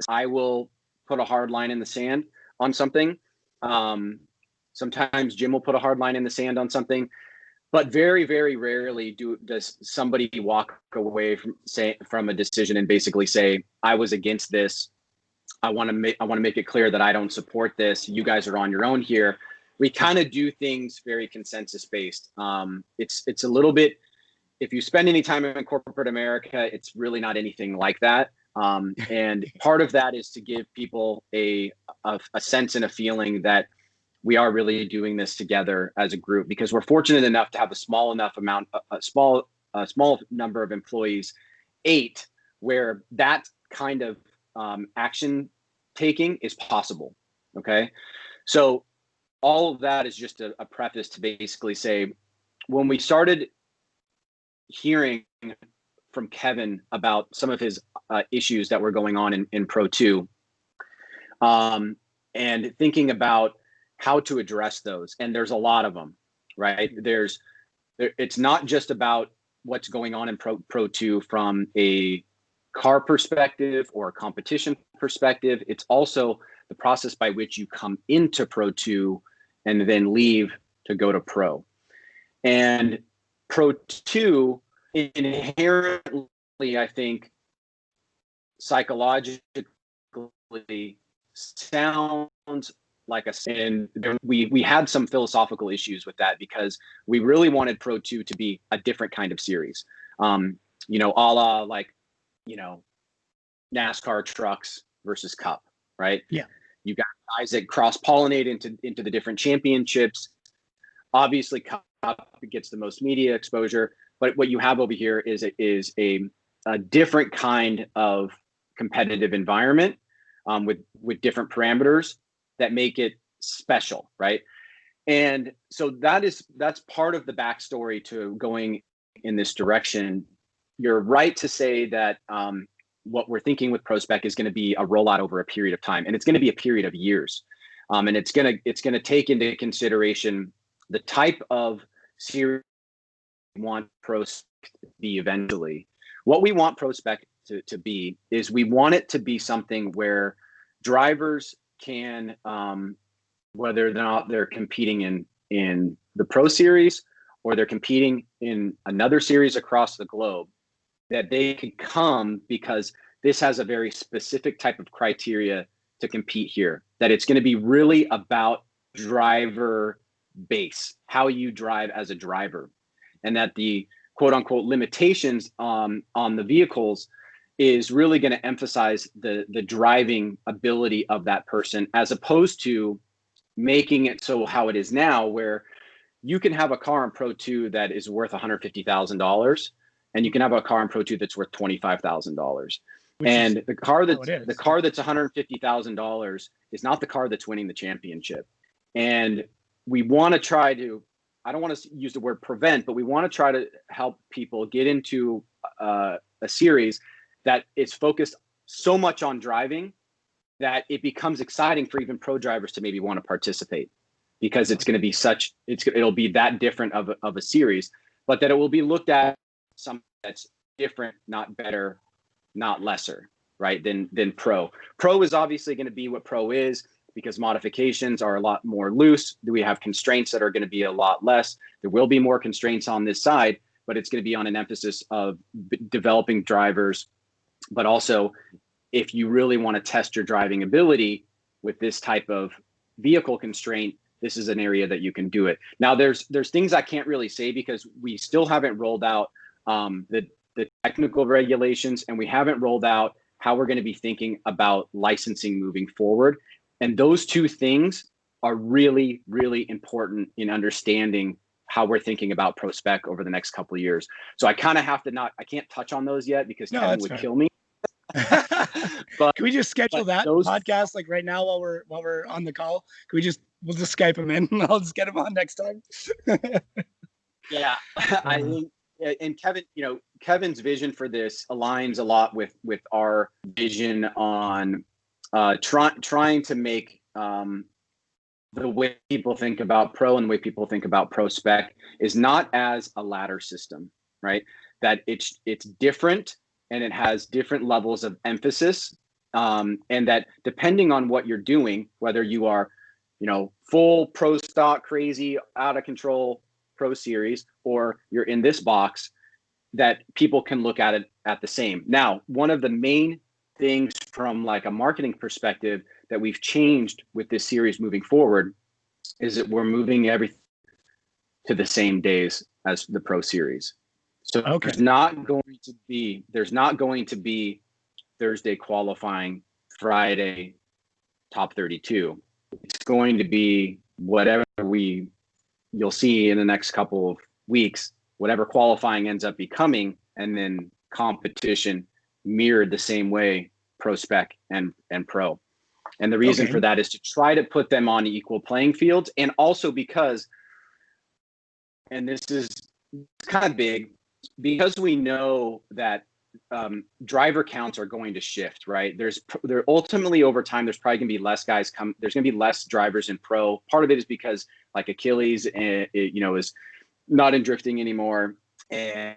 I will put a hard line in the sand on something. Sometimes Jim will put a hard line in the sand on something, but very, very rarely does somebody walk away from a decision and basically say, I was against this. I want to make it clear that I don't support this. You guys are on your own here. We kind of do things very consensus based. It's a little bit, if you spend any time in corporate America, it's really not anything like that. And part of that is to give people a sense and a feeling that we are really doing this together as a group, because we're fortunate enough to have a small number of employees, 8, where that kind of action taking is possible. Okay. So all of that is just a preface to basically say, when we started hearing from Kevin about some of his issues that were going on in Pro 2, and thinking about how to address those, and there's a lot of them, right? It's not just about what's going on in Pro 2 from a car perspective or a competition perspective. It's also the process by which you come into Pro 2 and then leave to go to Pro. And Pro 2 inherently, I think, psychologically sounds like and we had some philosophical issues with that, because we really wanted Pro 2 to be a different kind of series, a la like, NASCAR trucks versus Cup, right? Yeah. You got guys that cross-pollinate into the different championships. Obviously, Cup gets the most media exposure, but what you have over here is a different kind of competitive environment, with different parameters that make it special, right? And so that's part of the backstory to going in this direction. You're right to say that what we're thinking with ProSpec is going to be a rollout over a period of time, and it's going to be a period of years, and it's going to take into consideration the type of series we want ProSpec to be eventually. What we want ProSpec to be is, we want it to be something where drivers can, whether or not they're competing in the Pro Series or they're competing in another series across the globe, that they could come because this has a very specific type of criteria to compete here, that it's going to be really about driver base, how you drive as a driver, and that the quote unquote limitations on the vehicles is really going to emphasize the driving ability of that person, as opposed to making it so how it is now, where you can have a car in Pro 2 that is worth $150,000, and you can have a car in Pro 2 that's worth $25,000. And the car that's $150,000 is not the car that's winning the championship. And we want to try to, I don't want to use the word prevent, but we want to try to help people get into a series that is focused so much on driving that it becomes exciting for even pro drivers to maybe want to participate, because it's going to be it'll be that different of a series, but that it will be looked at something that's different, not better, not lesser, right, than pro. Pro is obviously going to be what pro is, because modifications are a lot more loose. We have constraints that are going to be a lot less. There will be more constraints on this side, but it's going to be on an emphasis of developing drivers. But also, if you really want to test your driving ability with this type of vehicle constraint, this is an area that you can do it. Now, there's things I can't really say because we still haven't rolled out the technical regulations, and we haven't rolled out how we're going to be thinking about licensing moving forward. And those two things are really, really important in understanding how we're thinking about Pro Spec over the next couple of years. So I kind of have to I can't touch on those yet because Kevin would kill me. But can we just schedule that podcast like right now while we're on the call? We'll just Skype him in and I'll just get him on next time. Yeah, I think, and Kevin, Kevin's vision for this aligns a lot with our vision on trying to make the way people think about pro and the way people think about Pro Spec is not as a ladder system, right? That it's different and it has different levels of emphasis, and that depending on what you're doing, whether you are, full pro stock, crazy, out of control Pro Series, or you're in this box, that people can look at it at the same. Now, one of the main things from like a marketing perspective that we've changed with this series moving forward is that we're moving everything to the same days as the Pro Series. So there's not going to be Thursday qualifying, Friday top 32. It's going to be whatever you'll see in the next couple of weeks, whatever qualifying ends up becoming, and then competition mirrored the same way, Pro Spec and Pro. And the reason for that is to try to put them on equal playing fields, and also because, and this is kind of big, because we know that driver counts are going to shift, right? There ultimately over time, there's probably gonna be less guys there's gonna be less drivers in pro. Part of it is because like Achilles, is not in drifting anymore. And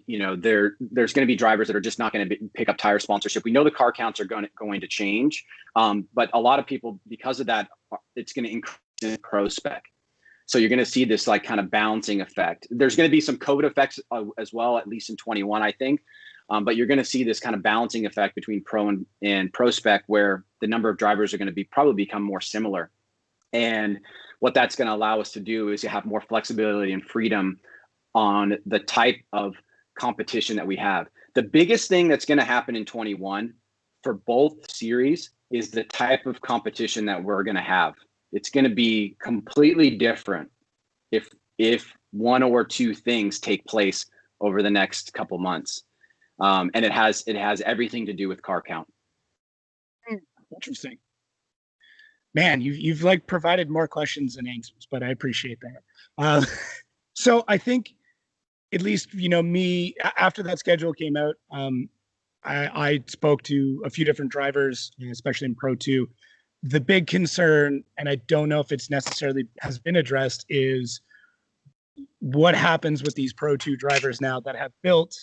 there's going to be drivers that are just not going to pick up tire sponsorship. We know the car counts are going to change, but a lot of people, because of that, it's going to increase in Pro Spec. So you're going to see this like kind of balancing effect. There's going to be some COVID effects as well, at least in 21, I think. But you're going to see this kind of balancing effect between Pro and Pro Spec, where the number of drivers are going to probably become more similar. And what that's going to allow us to do is to have more flexibility and freedom on the type of competition that we have. The biggest thing that's going to happen in 21 for both series is the type of competition that we're going to have. It's going to be completely different if one or two things take place over the next couple months. And it has everything to do with car count. Interesting. Man, you've like provided more questions than answers, but I appreciate that. So I think, at least, me, after that schedule came out, I spoke to a few different drivers, especially in Pro 2. The big concern, and I don't know if it's necessarily has been addressed, is what happens with these Pro 2 drivers now that have built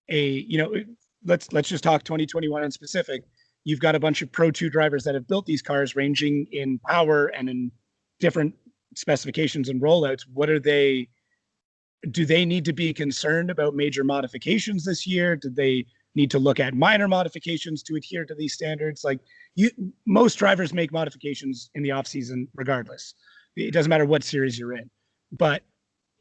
let's just talk 2021 in specific. You've got a bunch of Pro 2 drivers that have built these cars ranging in power and in different specifications and rollouts. Do they need to be concerned about major modifications this year? Do they need to look at minor modifications to adhere to these standards? Like most drivers make modifications in the off season regardless. It doesn't matter what series you're in. But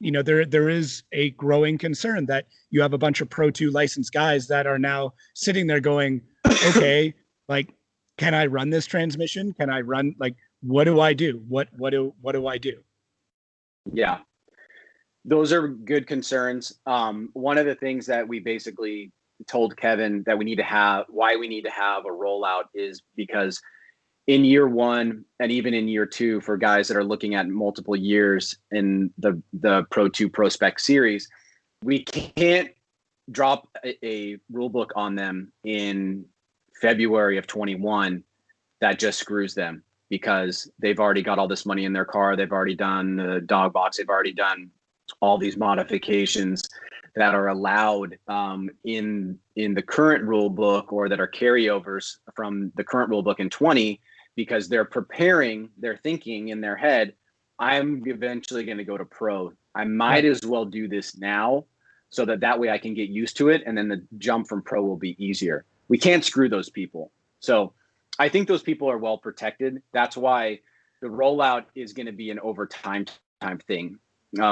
there is a growing concern that you have a bunch of Pro 2 licensed guys that are now sitting there going, okay, like, can I run this transmission? Can I run, like, what do I do? What do I do? Yeah, those are good concerns. One of the things that we basically told Kevin that why we need to have a rollout is because in year one and even in year two, for guys that are looking at multiple years in the Pro 2 Pro Spec series, we can't drop a rule book on them in February of 21 that just screws them, because they've already got all this money in their car. They've already done the dog box. They've already done all these modifications that are allowed in the current rule book, or that are carryovers from the current rule book in 20, because they're thinking in their head, I'm eventually going to go to pro. I might as well do this now so that way I can get used to it. And then the jump from pro will be easier. We can't screw those people. So I think those people are well protected. That's why the rollout is going to be an overtime thing.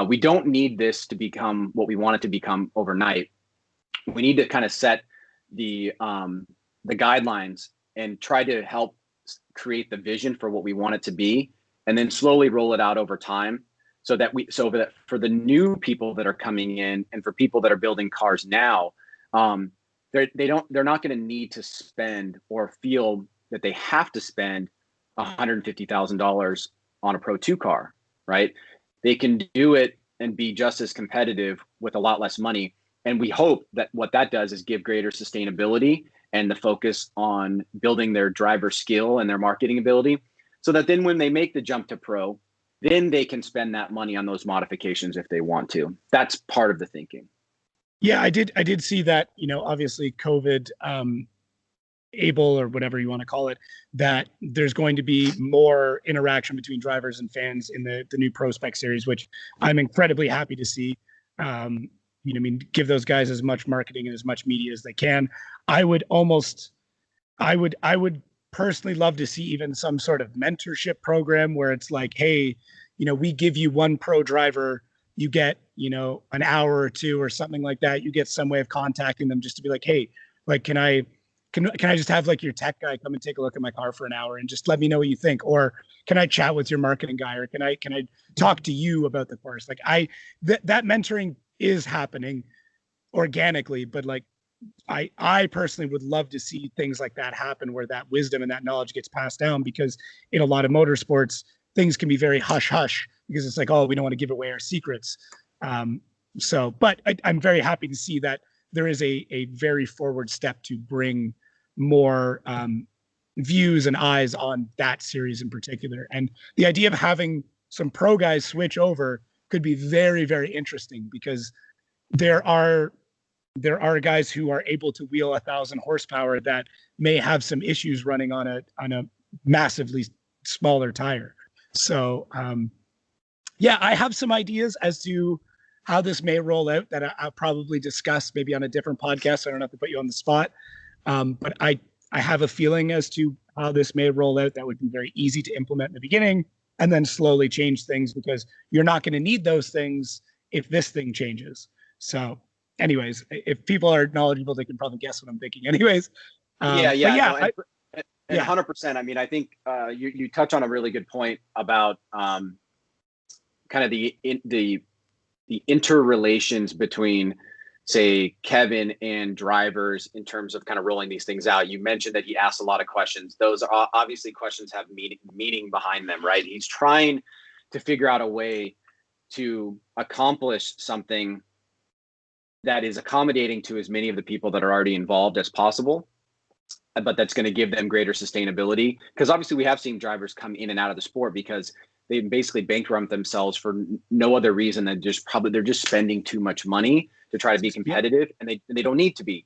We don't need this to become what we want it to become overnight. We need to kind of set the guidelines and try to help create the vision for what we want it to be, and then slowly roll it out over time, so that for the new people that are coming in and for people that are building cars now, they're not going to need to spend or feel that they have to spend $150,000 on a Pro 2 car, right? They can do it and be just as competitive with a lot less money. And we hope that what that does is give greater sustainability and the focus on building their driver skill and their marketing ability, so that then when they make the jump to pro, then they can spend that money on those modifications if they want to. That's part of the thinking. Yeah, I did see that, obviously COVID able, or whatever you want to call it, that there's going to be more interaction between drivers and fans in the new Pro Spec series, which I'm incredibly happy to see. Give those guys as much marketing and as much media as they can. I would personally love to see even some sort of mentorship program where it's like, hey, we give you one pro driver, you get, an hour or two or something like that. You get some way of contacting them just to be like, hey, like, can I just have like your tech guy come and take a look at my car for an hour and just let me know what you think? Or can I chat with your marketing guy? Or can I talk to you about the course? Like that mentoring is happening organically, but like I personally would love to see things like that happen, where that wisdom and that knowledge gets passed down, because in a lot of motorsports, things can be very hush hush, because it's like, oh, we don't want to give away our secrets. But I'm very happy to see that there is a very forward step to bring more views and eyes on that series in particular. And the idea of having some pro guys switch over could be very, very interesting, because there are guys who are able to wheel 1,000 horsepower that may have some issues running on a massively smaller tire. So I have some ideas as to how this may roll out that I'll probably discuss maybe on a different podcast. So I don't have to put you on the spot. But I have a feeling as to how this may roll out that would be very easy to implement in the beginning, and then slowly change things, because you're not going to need those things if this thing changes. So anyways, if people are knowledgeable, they can probably guess what I'm thinking anyways. 100%. I mean, I think you touch on a really good point about kind of the interrelations between, say, Kevin and drivers in terms of kind of rolling these things out. You mentioned that he asked a lot of questions. Those are obviously questions have meaning behind them, right? He's trying to figure out a way to accomplish something that is accommodating to as many of the people that are already involved as possible, but that's going to give them greater sustainability. Because obviously we have seen drivers come in and out of the sport because they basically bankrupt themselves for no other reason than they're just spending too much money to try to be competitive, and they don't need to be.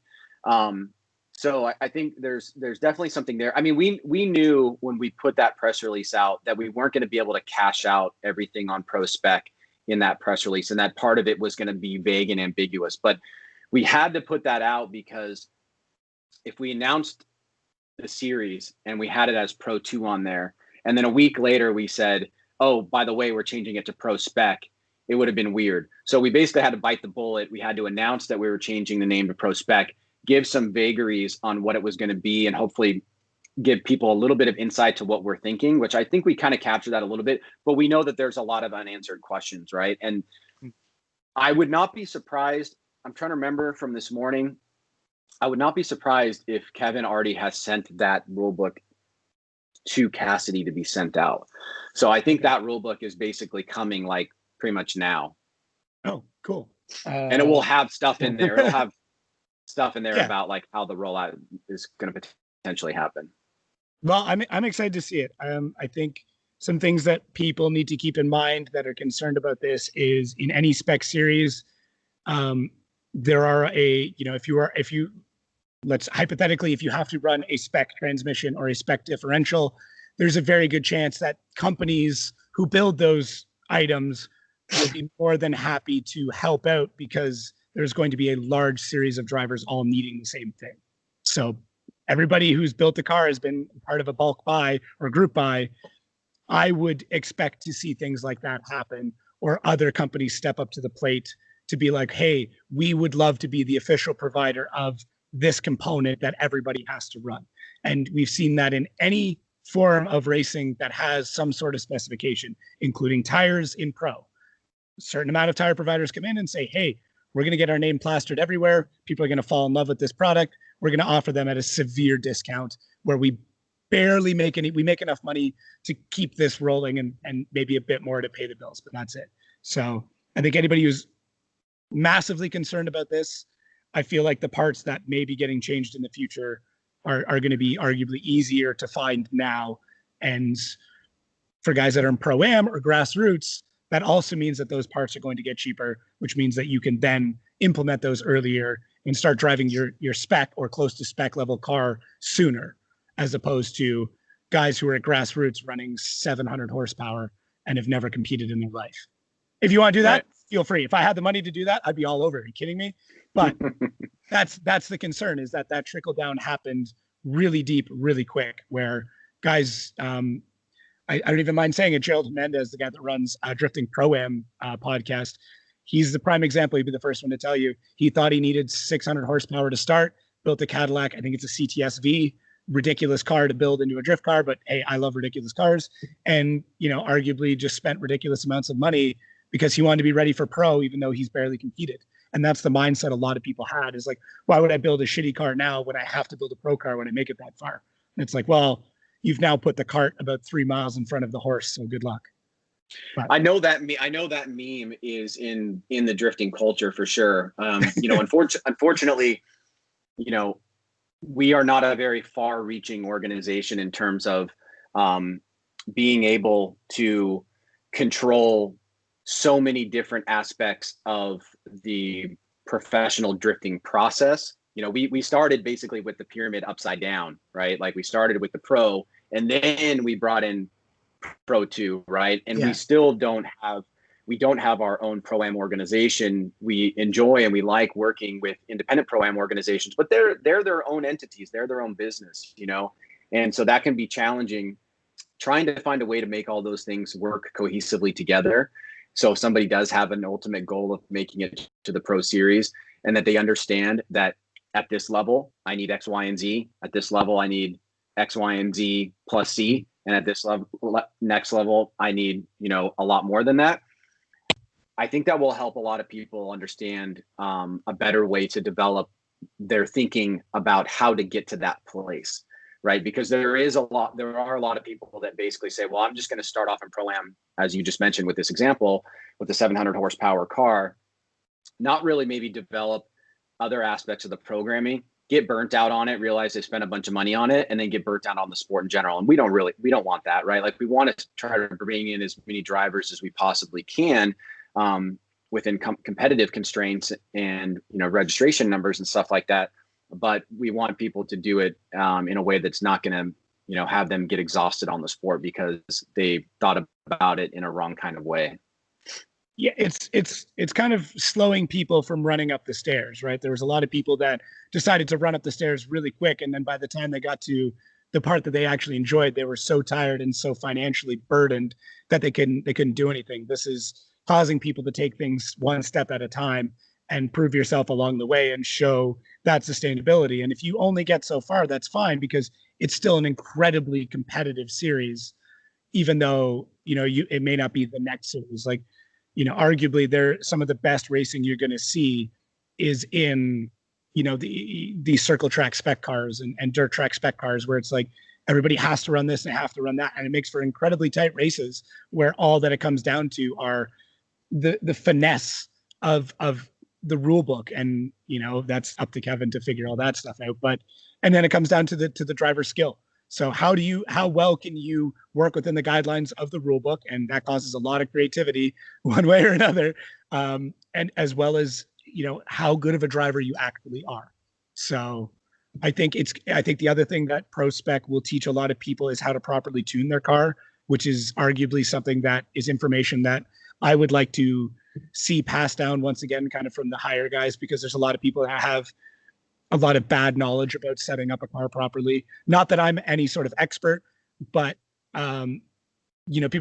So I think there's definitely something there. I mean, we knew when we put that press release out that we weren't going to be able to cash out everything on Pro Spec in that press release, and that part of it was going to be vague and ambiguous. But we had to put that out because if we announced the series and we had it as Pro 2 on there, and then a week later we said, oh, by the way, we're changing it to Pro Spec, it would have been weird. So we basically had to bite the bullet. We had to announce that we were changing the name to Pro Spec, give some vagaries on what it was going to be, and hopefully give people a little bit of insight to what we're thinking, which I think we kind of capture that a little bit, but we know that there's a lot of unanswered questions, right? And I would not be surprised. I'm trying to remember from this morning. I would not be surprised if Kevin already has sent that rule book to Cassidy to be sent out. So I think that rule book is basically coming like pretty much now. Oh, cool. And it will have stuff in there. It'll have stuff in there Yeah. about like how the rollout is going to potentially happen. Well, I'm excited to see it. I think some things that people need to keep in mind that are concerned about this is in any spec series, there are if you let's hypothetically, if you have to run a spec transmission or a spec differential, there's a very good chance that companies who build those items will be more than happy to help out because there's going to be a large series of drivers all needing the same thing. So everybody who's built a car has been part of a bulk buy or group buy. I would expect to see things like that happen, or other companies step up to the plate to be like, hey, we would love to be the official provider of this component that everybody has to run. And we've seen that in any form of racing that has some sort of specification, including tires in pro. A certain amount of tire providers come in and say, hey, we're going to get our name plastered everywhere. People are going to fall in love with this product. We're going to offer them at a severe discount where we barely make we make enough money to keep this rolling and maybe a bit more to pay the bills, but that's it. So I think anybody who's massively concerned about this, I feel like the parts that may be getting changed in the future are going to be arguably easier to find now. And for guys that are in Pro-Am or grassroots, that also means that those parts are going to get cheaper, which means that you can then implement those earlier and start driving your spec or close to spec level car sooner, as opposed to guys who are at grassroots running 700 horsepower and have never competed in their life. If you want to do that, right, feel free. If I had the money to do that, I'd be all over it. Are you kidding me? But that's the concern, is that trickle down happened really deep, really quick, where guys, I don't even mind saying it, Gerald Mendez, the guy that runs Drifting Pro-Am podcast, he's the prime example. He'd be the first one to tell you. He thought he needed 600 horsepower to start, built a Cadillac. I think it's a CTS-V, ridiculous car to build into a drift car, but hey, I love ridiculous cars. And, arguably just spent ridiculous amounts of money because he wanted to be ready for pro, even though he's barely competed. And that's the mindset a lot of people had, is like, why would I build a shitty car now when I have to build a pro car when I make it that far? And it's like, well, you've now put the cart about 3 miles in front of the horse, so good luck. But I know that meme is in the drifting culture for sure. Unfortunately, we are not a very far-reaching organization in terms of being able to control so many different aspects of the professional drifting process. We started basically with the pyramid upside down, right? Like we started with the pro, and then we brought in Pro 2, right? And we still don't have our own Pro-Am organization. We enjoy and we like working with independent Pro-Am organizations, but they're their own entities. They're their own business, and so that can be challenging, trying to find a way to make all those things work cohesively together. So if somebody does have an ultimate goal of making it to the Pro Series, and that they understand that at this level, I need X, Y, and Z. At this level, I need X, Y, and Z plus C. And at this level, next level, I need, a lot more than that. I think that will help a lot of people understand a better way to develop their thinking about how to get to that place, right? Because there are a lot of people that basically say, well, I'm just going to start off in Pro-Am, as you just mentioned with this example, with the 700 horsepower car, not really maybe develop other aspects of the programming, get burnt out on it, realize they spent a bunch of money on it, and then get burnt out on the sport in general. And we don't want that, right? Like we want to try to bring in as many drivers as we possibly can within competitive constraints and, registration numbers and stuff like that. But we want people to do it in a way that's not going to, have them get exhausted on the sport because they thought about it in a wrong kind of way. Yeah, it's kind of slowing people from running up the stairs, right? There was a lot of people that decided to run up the stairs really quick, and then by the time they got to the part that they actually enjoyed, they were so tired and so financially burdened that they couldn't do anything. This is causing people to take things one step at a time and prove yourself along the way and show that sustainability. And if you only get so far, that's fine, because it's still an incredibly competitive series, even though, it may not be the next series. Like, arguably some of the best racing you're going to see is in, the circle track spec cars and dirt track spec cars, where it's like everybody has to run this and have to run that. And it makes for incredibly tight races where all that it comes down to are the finesse of the rule book. And, that's up to Kevin to figure all that stuff out. And then it comes down to the driver skill. So how well can you work within the guidelines of the rule book? And that causes a lot of creativity one way or another. And as well as, how good of a driver you actually are. So I think the other thing that Pro Spec will teach a lot of people is how to properly tune their car, which is arguably something that is information that I would like to see passed down once again, kind of from the higher guys, because there's a lot of people that have a lot of bad knowledge about setting up a car properly. Not that I'm any sort of expert, but people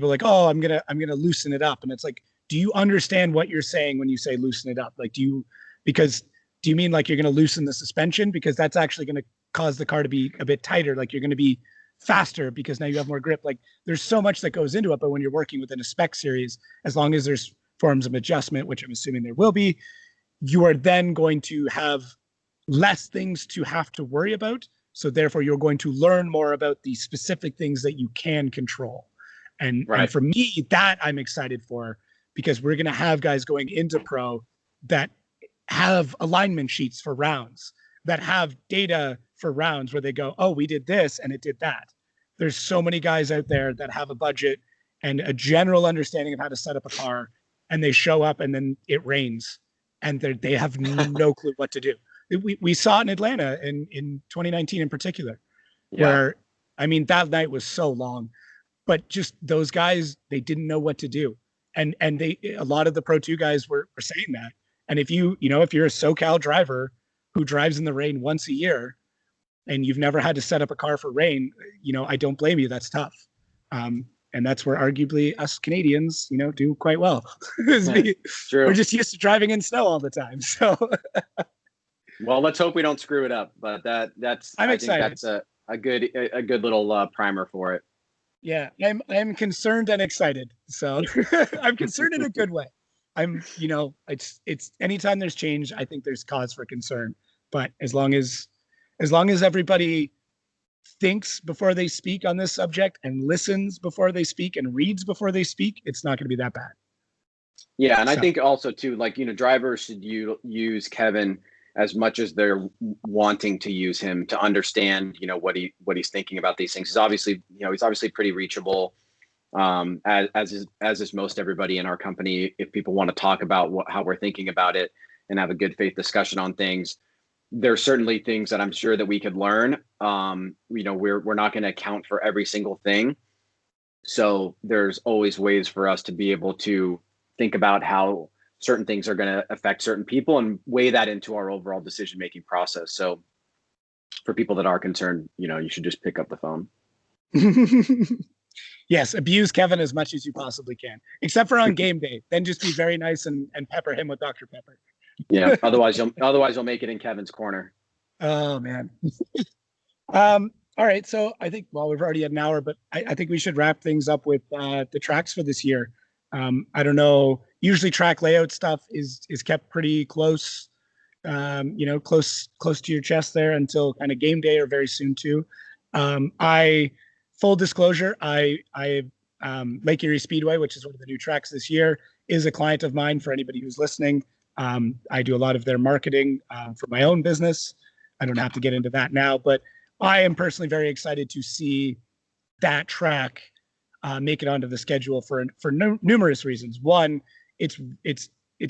are like, oh, I'm gonna loosen it up, and it's like, do you understand what you're saying when you say loosen it up? Like, do you mean like you're gonna loosen the suspension, because that's actually gonna cause the car to be a bit tighter? Like, you're gonna be faster because now you have more grip. Like, there's so much that goes into it. But when you're working within a spec series, as long as there's forms of adjustment, which I'm assuming there will be, you are then going to have less things to have to worry about. So therefore, you're going to learn more about the specific things that you can control. And for me, that I'm excited for, because we're going to have guys going into pro that have alignment sheets for rounds, that have data for rounds where they go, oh, we did this and it did that. There's so many guys out there that have a budget and a general understanding of how to set up a car, and they show up and then it rains and they have no clue what to do. We saw it in Atlanta in 2019 in particular, where, that night was so long, but just those guys, they didn't know what to do. And a lot of the Pro 2 guys were saying that. And if you're a SoCal driver who drives in the rain once a year and you've never had to set up a car for rain, I don't blame you. That's tough. And that's where arguably us Canadians, do quite well. We're just used to driving in snow all the time. So, well, let's hope we don't screw it up. But I'm excited. I think that's a good little primer for it. Yeah, I'm concerned and excited. So I'm concerned in a good way. It's anytime there's change, I think there's cause for concern. But as long as everybody thinks before they speak on this subject and listens before they speak and reads before they speak, it's not going to be that bad. Yeah, and I think also too, like, drivers should use Kevin as much as they're wanting to use him to understand, what he's thinking about these things. He's obviously pretty reachable, as is most everybody in our company. If people want to talk about how we're thinking about it and have a good faith discussion on things, there's certainly things that I'm sure that we could learn. We're not going to account for every single thing. So there's always ways for us to be able to think about how certain things are going to affect certain people and weigh that into our overall decision-making process. So for people that are concerned, you should just pick up the phone. Yes. Abuse Kevin as much as you possibly can, except for on game day. Then just be very nice and pepper him with Dr. Pepper. Yeah. Otherwise you'll make it in Kevin's corner. Oh man. All right. So I think, we've already had an hour, but I think we should wrap things up with the tracks for this year. I don't know. Usually track layout stuff is kept pretty close, close to your chest there until kind of game day or very soon too. Full disclosure, Lake Erie Speedway, which is one of the new tracks this year, is a client of mine. For anybody who's listening, I do a lot of their marketing for my own business. I don't have to get into that now, but I am personally very excited to see that track make it onto the schedule for numerous reasons. One, it's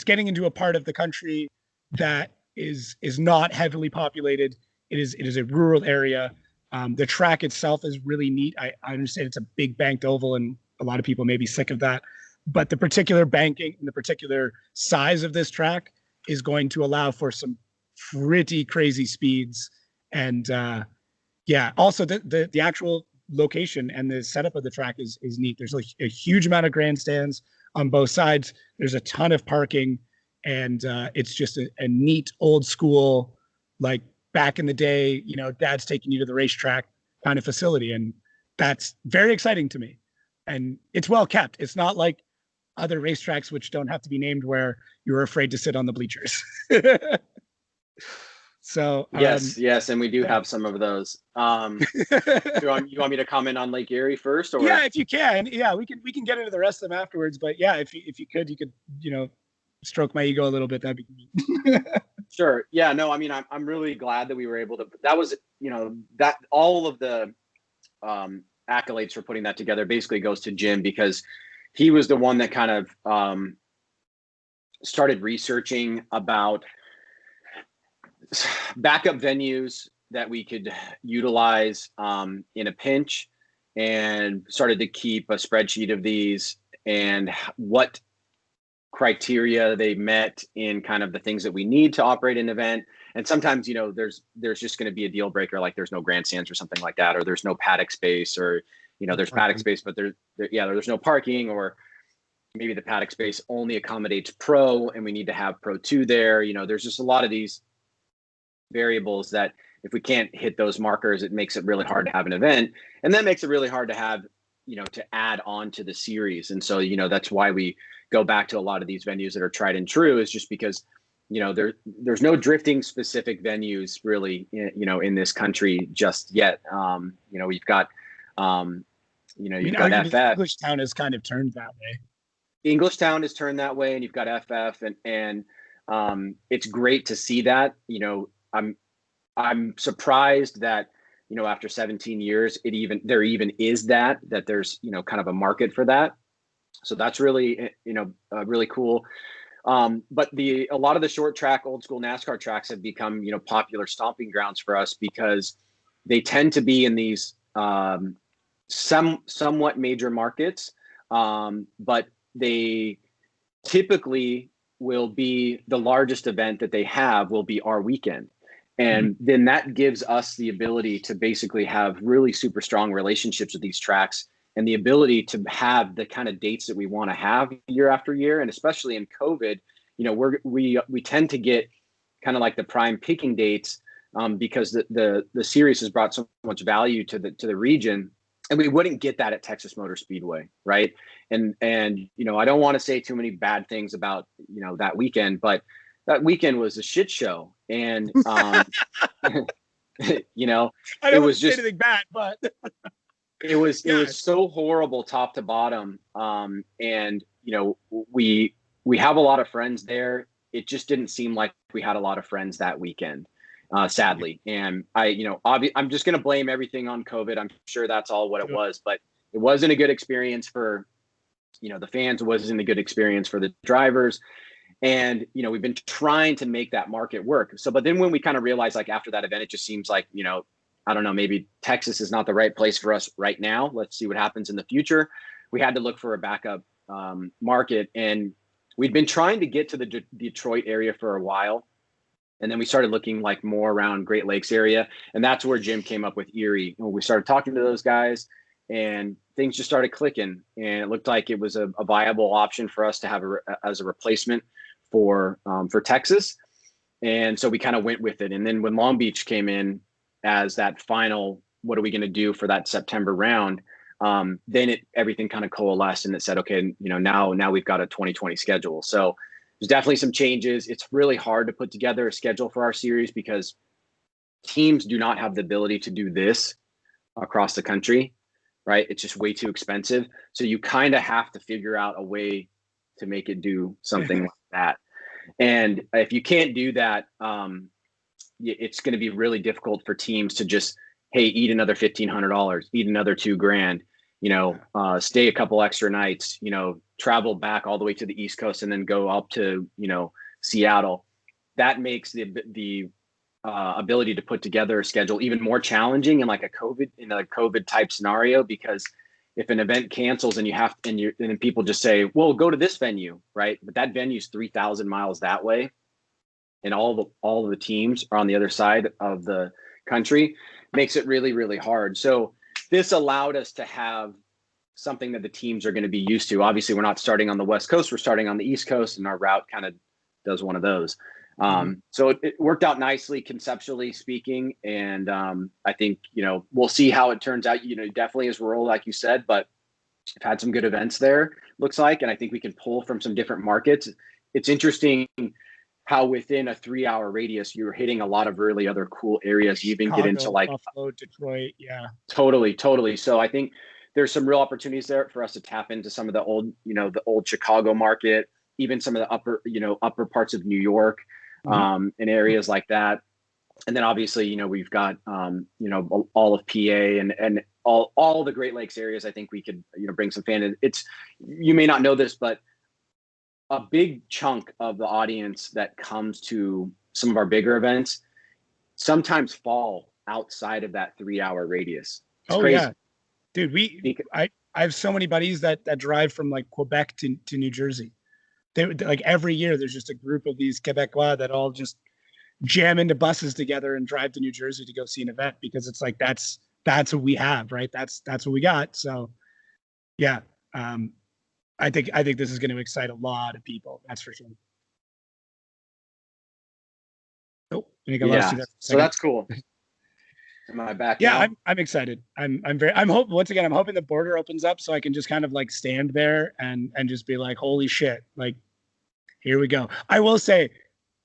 getting into a part of the country that is not heavily populated. It is a rural area. The track itself is really neat. I understand it's a big banked oval, and a lot of people may be sick of that. But the particular banking and the particular size of this track is going to allow for some pretty crazy speeds. And also the actual location and the setup of the track is neat. There's a huge amount of grandstands on both sides. There's a ton of parking, and it's just a neat old school, like back in the day, dad's taking you to the racetrack kind of facility. And that's very exciting to me. And it's well kept. It's not like other racetracks, which don't have to be named, where you're afraid to sit on the bleachers. So yes, and we do have some of those. You want me to comment on Lake Erie first, or yeah, if you can, yeah, we can get into the rest of them afterwards. But yeah, if you could, stroke my ego a little bit. That'd be Sure. Yeah. No. I mean, I'm really glad that we were able to. That was that all of the accolades for putting that together basically goes to Jim, because he was the one that kind of started researching about backup venues that we could utilize in a pinch, and started to keep a spreadsheet of these and what criteria they met in kind of the things that we need to operate an event. And sometimes, there's just going to be a deal breaker, like there's no grandstands or something like that, or there's no paddock space, or, there's paddock space, but there's no parking, or maybe the paddock space only accommodates pro and we need to have pro 2 there. There's just a lot of these variables that if we can't hit those markers, it makes it really hard to have an event. And that makes it really hard to have, to add on to the series. And so, that's why we go back to a lot of these venues that are tried and true, is just because, there's no drifting specific venues really, in this country just yet. We've got, you've got FF. Englishtown has kind of turned that way. Englishtown has turned that way, and you've got FF, and it's great to see that. I'm surprised that, after 17 years, there even is that there's, kind of a market for that. So that's really, really cool. But a lot of the short track, old school NASCAR tracks have become, popular stomping grounds for us, because they tend to be in these somewhat major markets, but they typically will be the largest event that they have will be our weekend. And then that gives us the ability to basically have really super strong relationships with these tracks, and the ability to have the kind of dates that we want to have year after year. And especially in COVID, we tend to get kind of like the prime picking dates, because the series has brought so much value to the region, and we wouldn't get that at Texas Motor Speedway, right? And I don't want to say too many bad things about that weekend, but that weekend was a shit show. And it was just anything bad, but it was so horrible top to bottom. And we have a lot of friends there. It just didn't seem like we had a lot of friends that weekend, sadly. And I'm just going to blame everything on COVID. I'm sure that's all what it was, but it wasn't a good experience for the fans. It wasn't a good experience for the drivers. And, we've been trying to make that market work. So, but then when we kind of realized, like, after that event, it just seems like, I don't know, maybe Texas is not the right place for us right now. Let's see what happens in the future. We had to look for a backup market. And we'd been trying to get to the Detroit area for a while. And then we started looking like more around Great Lakes area. And that's where Jim came up with Erie. And we started talking to those guys, and things just started clicking. And it looked like it was a viable option for us to have as a replacement for Texas. And so we kind of went with it. And then when Long Beach came in as that final, what are we going to do for that September round? Then everything kind of coalesced, and it said, okay, now we've got a 2020 schedule. So there's definitely some changes. It's really hard to put together a schedule for our series, because teams do not have the ability to do this across the country, right? It's just way too expensive. So you kind of have to figure out a way to make it do something like that. And if you can't do that, it's going to be really difficult for teams to just, hey, eat another $1,500, eat another $2,000, stay a couple extra nights, travel back all the way to the East Coast and then go up to, Seattle. That makes the ability to put together a schedule even more challenging in a COVID type scenario, because if an event cancels and and people just say, well, go to this venue, right? But that venue's 3,000 miles that way, and all of the teams are on the other side of the country, makes it really, really hard. So this allowed us to have something that the teams are going to be used to. Obviously, we're not starting on the West Coast, we're starting on the East Coast, and our route kind of does one of those. So it worked out nicely, conceptually speaking. And I think, we'll see how it turns out, definitely is rural, like you said, but I've had some good events there, looks like, and I think we can pull from some different markets. It's interesting how within a 3-hour radius, you're hitting a lot of really other cool areas. You even get into like Buffalo, Detroit. Yeah. Totally. So I think there's some real opportunities there for us to tap into some of the old, the old Chicago market, even some of the upper parts of New York, and areas like that. And then obviously, we've got, all of PA and all the Great Lakes areas. I think we could, bring some fans. You may not know this, but a big chunk of the audience that comes to some of our bigger events sometimes fall outside of that 3-hour radius. It's crazy. Yeah, dude. I have so many buddies that drive from like Quebec to New Jersey. They like every year there's just a group of these Quebecois that all just jam into buses together and drive to New Jersey to go see an event, because it's like that's what we have, right? That's what we got. So yeah, I think this is going to excite a lot of people. That's for sure. Oh, I think I lost you there for a second. So that's cool. Am I back? Yeah, now? I'm excited. I'm hoping the border opens up so I can just kind of like stand there and just be like, holy shit, like here we go. I will say,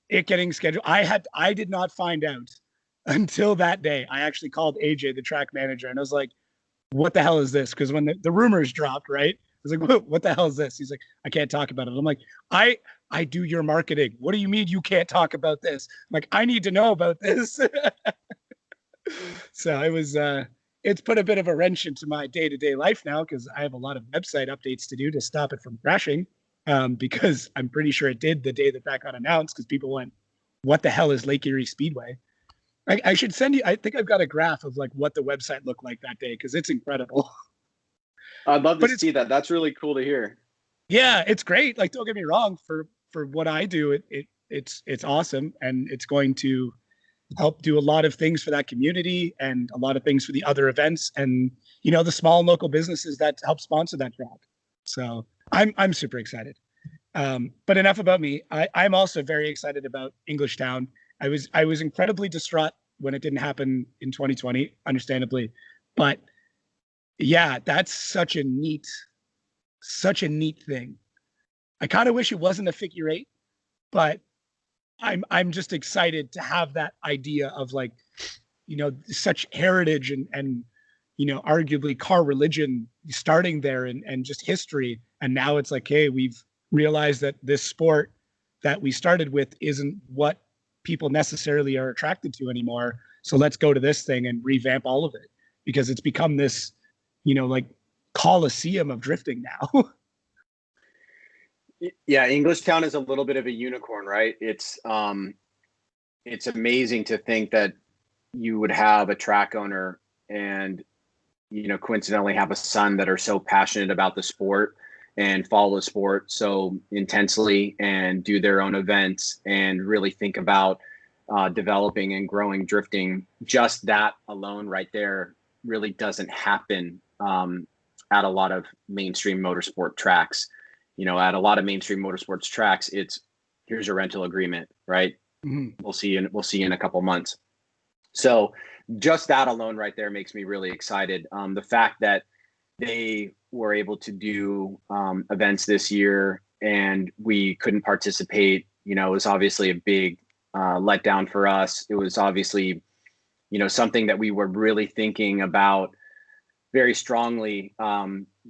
it getting scheduled, I did not find out until that day. I actually called AJ, the track manager, and I was like, what the hell is this? Because when the rumors dropped, right? I was like, what the hell is this? He's like, I can't talk about it. I'm like, I do your marketing. What do you mean you can't talk about this? I'm like, I need to know about this. So it was, it's put a bit of a wrench into my day-to-day life now, because I have a lot of website updates to do to stop it from crashing. Because I'm pretty sure it did the day that got announced, because people went, what the hell is Lake Erie Speedway? I should send you, I think I've got a graph of like what the website looked like that day, because it's incredible. I'd love to see that. That's really cool to hear. Yeah, it's great. Like, don't get me wrong, for what I do, it's awesome, and it's going to help do a lot of things for that community and a lot of things for the other events and the small local businesses that help sponsor that track. So I'm super excited. But enough about me. I'm also very excited about Englishtown. I was incredibly distraught when it didn't happen in 2020, understandably, but yeah, that's such a neat thing. I kind of wish it wasn't a figure eight, but I'm just excited to have that idea of like, such heritage and arguably car religion starting there and just history. And now it's like, hey, we've realized that this sport that we started with isn't what people necessarily are attracted to anymore. So let's go to this thing and revamp all of it, because it's become this, like coliseum of drifting now. Yeah, Englishtown is a little bit of a unicorn, right? It's amazing to think that you would have a track owner and coincidentally have a son that are so passionate about the sport and follow the sport so intensely and do their own events and really think about developing and growing drifting. Just that alone right there really doesn't happen at a lot of mainstream motorsport tracks. At a lot of mainstream motorsports tracks, it's here's a rental agreement, right? Mm-hmm. We'll see you in a couple months. So just that alone right there makes me really excited. The fact that they were able to do events this year and we couldn't participate, was obviously a big letdown for us. It was obviously, something that we were really thinking about very strongly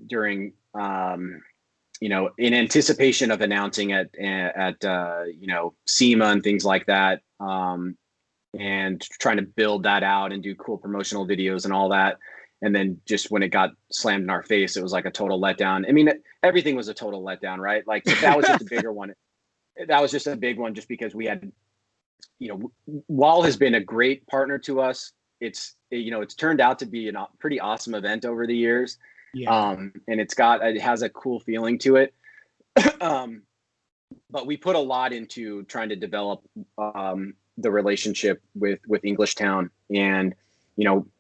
during in anticipation of announcing at SEMA and things like that, and trying to build that out and do cool promotional videos and all that. And then just when it got slammed in our face, it was like a total letdown. I mean, everything was a total letdown, right? Like that was just a bigger one. That was just a big one just because we had, Wall has been a great partner to us. It's turned out to be a pretty awesome event over the years. Yeah. And it has a cool feeling to it. But we put a lot into trying to develop the relationship with Englishtown, and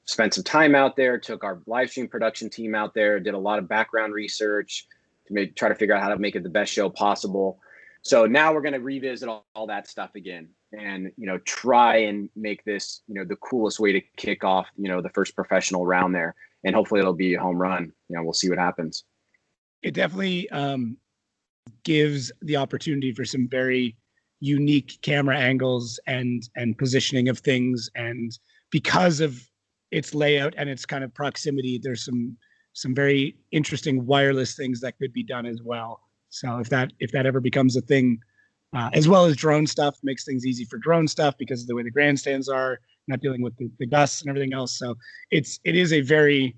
spent some time out there, took our live stream production team out there, did a lot of background research to try to figure out how to make it the best show possible. So now we're going to revisit all that stuff again and, try and make this, the coolest way to kick off, the first professional round there. And hopefully it'll be a home run. We'll see what happens. It definitely gives the opportunity for some very unique camera angles and positioning of things. And because of its layout and its kind of proximity, there's some very interesting wireless things that could be done as well. So if that ever becomes a thing, as well as drone stuff, makes things easy for drone stuff because of the way the grandstands are, not dealing with the gusts and everything else. So it is a very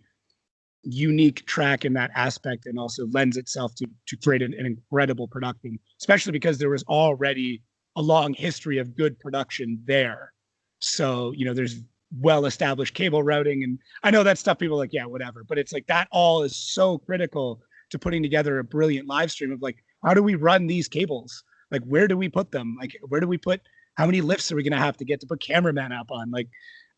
unique track in that aspect, and also lends itself to create an incredible production, especially because there was already a long history of good production there. So, there's well-established cable routing, and I know that stuff people are like, yeah, whatever, but it's like that all is so critical to putting together a brilliant live stream of like, how do we run these cables? Like, where do we put them? Like, where do we put, how many lifts are we going to have to get to put cameraman up on? Like,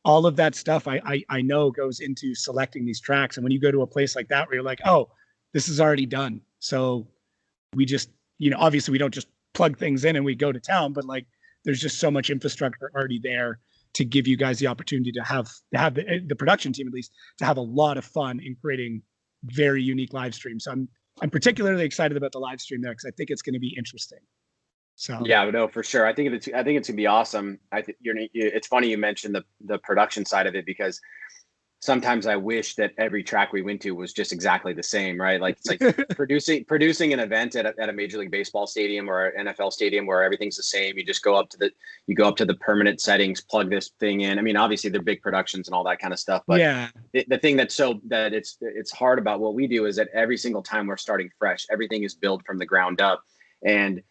all of that stuff I know goes into selecting these tracks. And when you go to a place like that where you're like, oh, this is already done. So we just, obviously we don't just plug things in and we go to town, but like, there's just so much infrastructure already there to give you guys the opportunity to have the production team, at least, to have a lot of fun in creating very unique live streams. So I'm particularly excited about the live stream there because I think it's going to be interesting. So yeah, no, for sure. I think it's gonna be awesome. It's funny you mentioned the production side of it, because sometimes I wish that every track we went to was just exactly the same, right? Like it's like producing an event at a Major League Baseball stadium or an NFL stadium where everything's the same. You just go up to the permanent settings, plug this thing in. I mean, obviously they're big productions and all that kind of stuff, but yeah, the thing that it's hard about what we do is that every single time we're starting fresh, everything is built from the ground up, and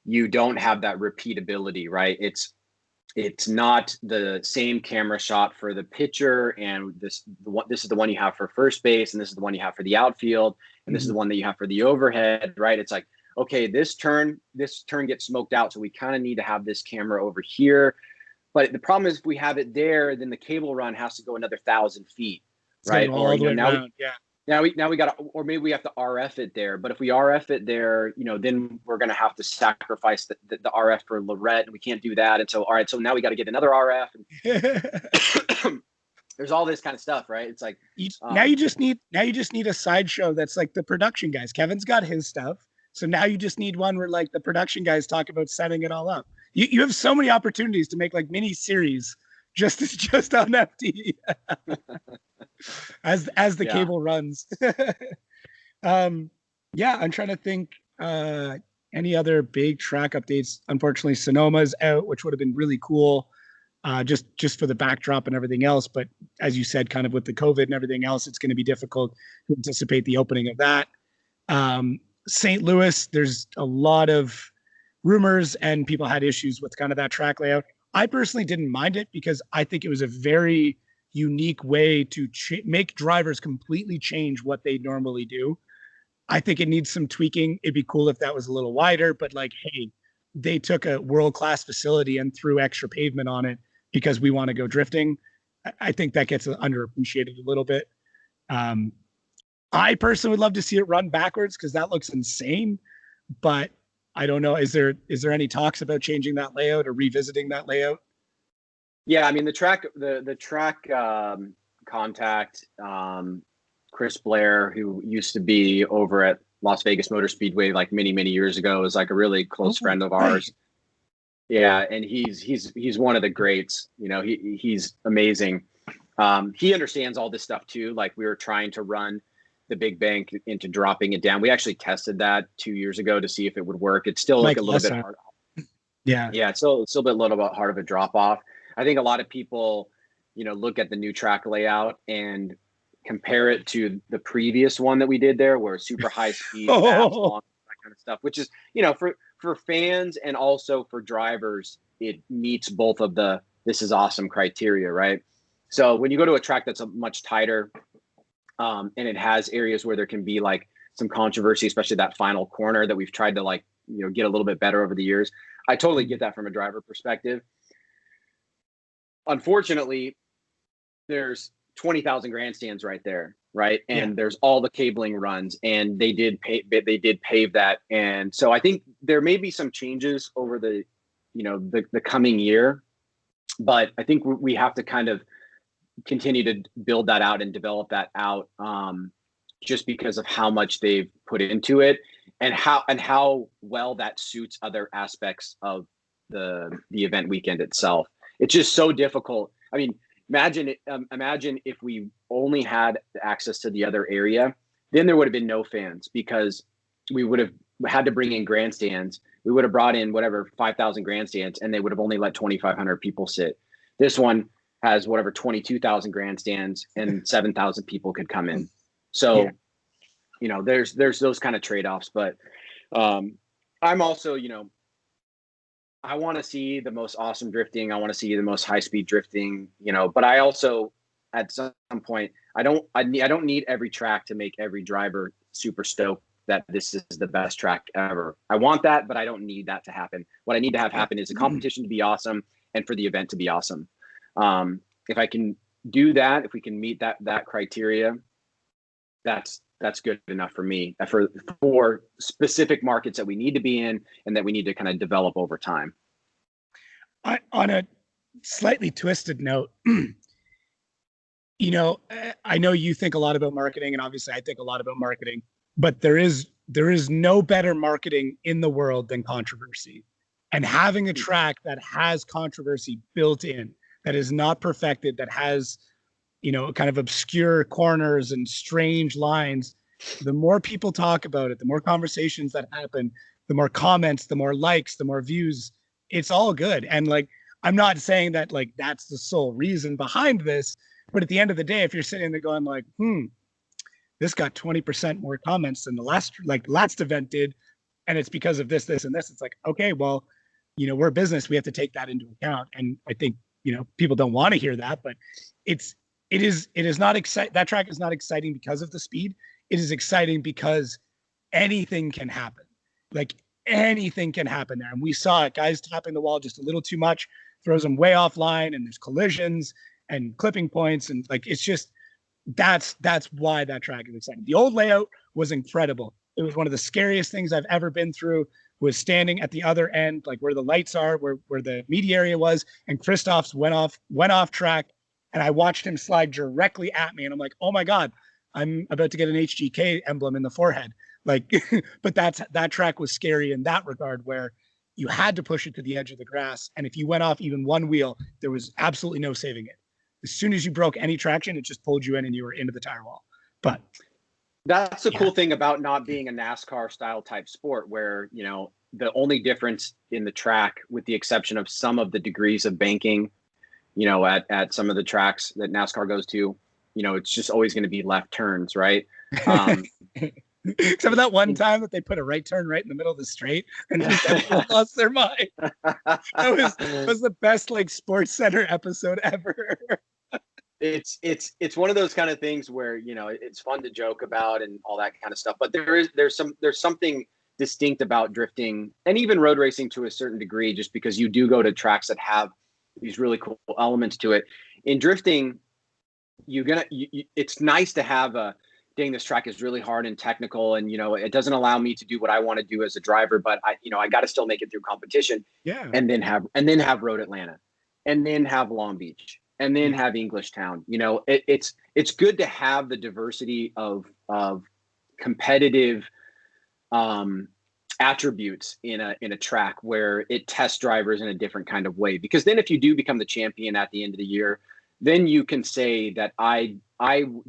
you don't have that repeatability, right? It's not the same camera shot for the pitcher, and this is the one you have for first base, and this is the one you have for the outfield, and this is the one that you have for the overhead, right? It's like, okay, this turn gets smoked out, so we kind of need to have this camera over here. But the problem is if we have it there, then the cable run has to go another 1,000 feet, right? All the way around. Yeah. Now we got to, or maybe we have to RF it there. But if we RF it there, then we're going to have to sacrifice the RF for Lorette, and we can't do that. And so, all right, so now we got to get another RF. And there's all this kind of stuff, right? It's like now you just need a sideshow that's like the production guys. Kevin's got his stuff, so now you just need one where like the production guys talk about setting it all up. You have so many opportunities to make like mini series just on FD. as the cable runs. Yeah, I'm trying to think any other big track updates. Unfortunately, Sonoma's out, which would have been really cool, just for the backdrop and everything else. But as you said, kind of with the COVID and everything else, it's going to be difficult to anticipate the opening of that. St. Louis, there's a lot of rumors and people had issues with kind of that track layout. I personally didn't mind it because I think it was a very unique way to make drivers completely change what they normally do. I think it needs some tweaking. It'd be cool if that was a little wider, but like, hey, they took a world-class facility and threw extra pavement on it because we want to go drifting. I think that gets underappreciated a little bit. I personally would love to see it run backwards because that looks insane, but I don't know. Is there any talks about changing that layout or revisiting that layout? Yeah, I mean the track contact, Chris Blair, who used to be over at Las Vegas Motor Speedway like many years ago, is like a really close friend of ours. Yeah, and he's one of the greats. He's amazing. He understands all this stuff too. Like we were trying to run the big bank into dropping it down. We actually tested that 2 years ago to see if it would work. It's still like a little bit hard. Yeah, it's still a little bit hard of a drop off. I think a lot of people, look at the new track layout and compare it to the previous one that we did there, where super high speed, fast, long, that kind of stuff, which is, for fans and also for drivers, it meets both of the this is awesome criteria, right? So when you go to a track that's a much tighter, and it has areas where there can be like some controversy, especially that final corner that we've tried to like, get a little bit better over the years. I totally get that from a driver perspective. Unfortunately, there's 20,000 grandstands right there. right? And there's all the cabling runs, and they did pave that. And so I think there may be some changes over the coming year, but I think we have to kind of continue to build that out and develop that out, just because of how much they've put into it and how well that suits other aspects of the event weekend itself. It's just so difficult. I mean, imagine if we only had access to the other area, then there would have been no fans, because we would have had to bring in grandstands. We would have brought in 5,000 grandstands, and they would have only let 2,500 people sit. This one has 22,000 grandstands, and 7,000 people could come in. So, there's those kind of trade-offs, but I'm also, I want to see the most awesome drifting. I want to see the most high-speed drifting, but I also, at some point, I don't need every track to make every driver super stoked that this is the best track ever. I want that, but I don't need that to happen. What I need to have happen is a competition to be awesome and for the event to be awesome. If I can do that, if we can meet that criteria, that's good enough for me, for specific markets that we need to be in and that we need to kind of develop over time. On a slightly twisted note, I know you think a lot about marketing, and obviously I think a lot about marketing, but there is no better marketing in the world than controversy. And having a track that has controversy built in, that is not perfected, that has, kind of obscure corners and strange lines, the more people talk about it, the more conversations that happen, the more comments, the more likes, the more views, it's all good. And I'm not saying that that's the sole reason behind this, but at the end of the day, if you're sitting there going this got 20% more comments than the last event did, and it's because of this, and this, it's okay, well, we're a business, we have to take that into account. And I think, people don't want to hear that, but it is not exciting. That track is not exciting because of the speed. It is exciting because anything can happen. Anything can happen there. And we saw it, guys tapping the wall just a little too much, throws them way offline, and there's collisions and clipping points. And it's just, that's why that track is exciting. The old layout was incredible. It was one of the scariest things I've ever been through, was standing at the other end, where the lights are, where the media area was, and Christoph's went off track, and I watched him slide directly at me, and I'm like, oh my God, I'm about to get an HGK emblem in the forehead. But that track was scary in that regard, where you had to push it to the edge of the grass, and if you went off even one wheel, there was absolutely no saving it. As soon as you broke any traction, it just pulled you in and you were into the tire wall. But that's the cool thing about not being a NASCAR style type sport, where, the only difference in the track, with the exception of some of the degrees of banking, at some of the tracks that NASCAR goes to, it's just always going to be left turns, right? Except for that one time that they put a right turn right in the middle of the straight and everyone lost their mind. That was the best Sports Center episode ever. It's one of those kind of things where, it's fun to joke about and all that kind of stuff, but there's something distinct about drifting and even road racing to a certain degree, just because you do go to tracks that have these really cool elements to it. In drifting, it's nice to have dang, this track is really hard and technical, and it doesn't allow me to do what I want to do as a driver, but I got to still make it through competition. Yeah. And then have Road Atlanta, and then have Long Beach, and then have Englishtown. It's good to have the diversity of competitive attributes in a track where it tests drivers in a different kind of way, because then if you do become the champion at the end of the year, then you can say that I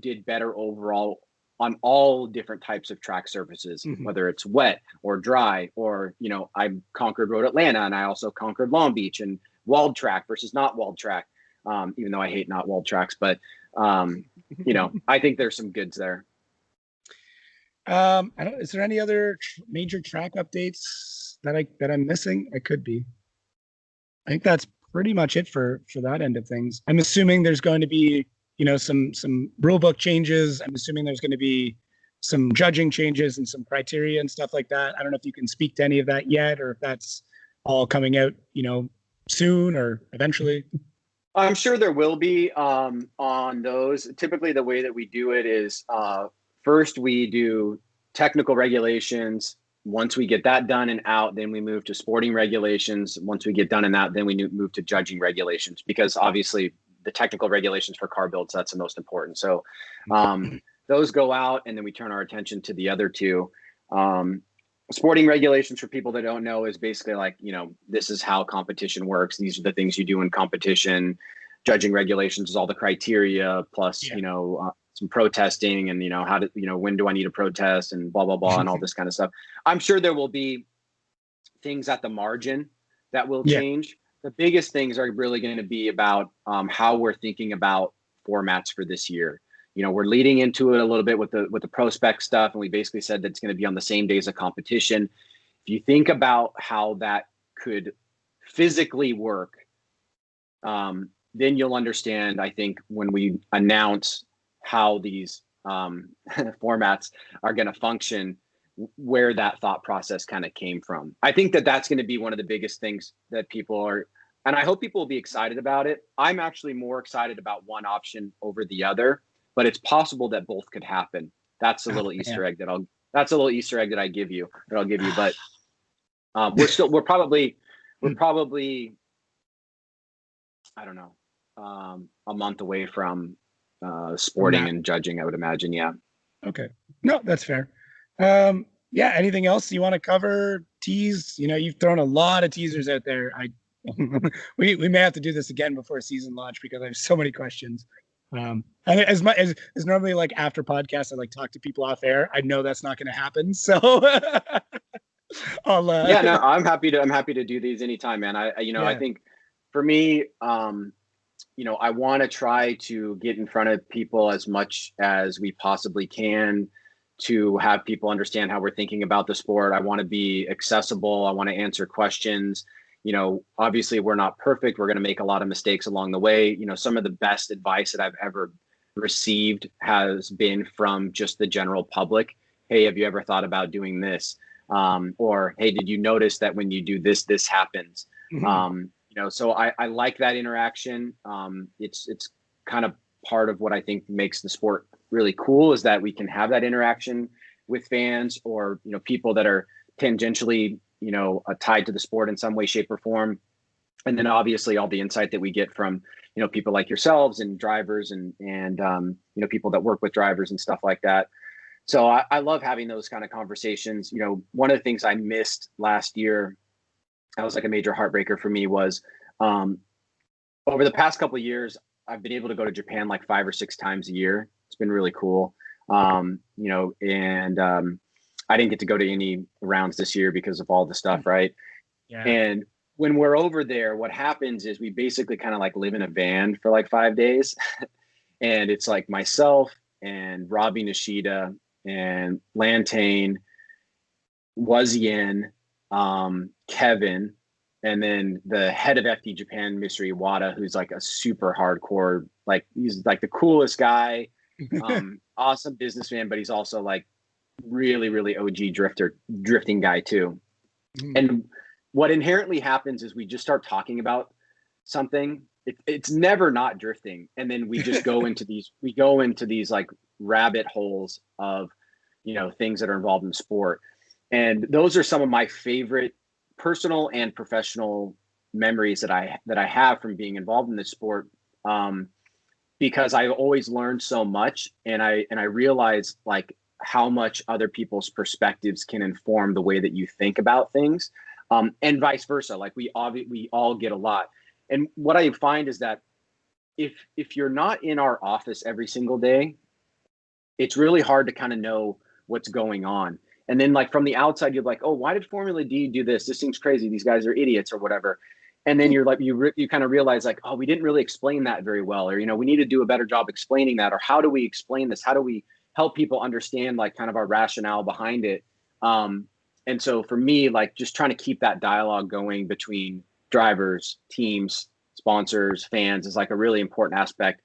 did better overall on all different types of track surfaces, whether it's wet or dry, or, I conquered Road Atlanta, and I also conquered Long Beach, and walled track versus not walled track. Even though I hate not walled tracks, but I think there's some goods there. Is there any other major track updates that I'm missing? I could be. I think that's pretty much it for that end of things. I'm assuming there's going to be, some rule book changes. I'm assuming there's going to be some judging changes and some criteria and stuff like that. I don't know if you can speak to any of that yet, or if that's all coming out, soon or eventually. I'm sure there will be on those. Typically, the way that we do it is first we do technical regulations. Once we get that done and out, then we move to sporting regulations. Once we get done and out, then we move to judging regulations, because obviously the technical regulations for car builds, that's the most important. So those go out, and then we turn our attention to the other two. Sporting regulations, for people that don't know, is basically like, this is how competition works. These are the things you do in competition. Judging regulations is all the criteria plus, some protesting and, how to, when do I need to protest and blah, blah, blah, and all this kind of stuff. I'm sure there will be things at the margin that will change. The biggest things are really going to be about how we're thinking about formats for this year. We're leading into it a little bit with the prospect stuff, and we basically said that it's going to be on the same days of competition. If you think about how that could physically work, then you'll understand, I think, when we announce how these formats are going to function, where that thought process kind of came from. I think that that's going to be one of the biggest things that people are, and I hope people will be excited about it. I'm actually more excited about one option over the other, but it's possible that both could happen. That's a little Easter egg that I give you, that I'll give you. But we're probably, I don't know, a month away from sporting and judging, I would imagine. Yeah. Okay. No, that's fair. Anything else you want to cover? Tease, you've thrown a lot of teasers out there. We may have to do this again before season launch, because I have so many questions. And as much as normally, like, after podcasts, I like talk to people off air. I know that's not going to happen. So I'm happy to do these anytime, man. I think for me, I want to try to get in front of people as much as we possibly can to have people understand how we're thinking about the sport. I want to be accessible. I want to answer questions. Obviously we're not perfect. We're going to make a lot of mistakes along the way. Some of the best advice that I've ever received has been from just the general public. Hey, have you ever thought about doing this? Or, hey, did you notice that when you do this, this happens? Mm-hmm. So I like that interaction. It's kind of part of what I think makes the sport really cool, is that we can have that interaction with fans, or, people that are tangentially, tied to the sport in some way, shape, or form. And then obviously all the insight that we get from, people like yourselves and drivers and people that work with drivers and stuff like that. So I love having those kind of conversations. One of the things I missed last year, that was like a major heartbreaker for me, was over the past couple of years, I've been able to go to Japan like 5 or 6 times a year. It's been really cool. I didn't get to go to any rounds this year because of all the stuff, right? Yeah. And when we're over there, what happens is we basically kind of like live in a van for like 5 days. And it's like myself and Robbie Nishida and Lantane, Wazien, Kevin, and then the head of FD Japan, Mr. Iwata, who's like a super hardcore, like he's like the coolest guy, awesome businessman, but he's also like really, really OG drifting guy too. Mm-hmm. And what inherently happens is we just start talking about something. It's never not drifting. And then we just go into these like rabbit holes of, things that are involved in sport. And those are some of my favorite personal and professional memories that I have from being involved in this sport. Because I always learned so much, and I realized like how much other people's perspectives can inform the way that you think about things, and vice versa. Like we all get a lot. And what I find is that if you're not in our office every single day, it's really hard to kind of know what's going on. And then like from the outside, you're like, oh, why did Formula D do this? This seems crazy. These guys are idiots or whatever. And then you're like, you kind of realize like, oh, we didn't really explain that very well. Or, we need to do a better job explaining that. Or how do we explain this? How do we help people understand like kind of our rationale behind it? And so for me, like just trying to keep that dialogue going between drivers, teams, sponsors, fans is like a really important aspect.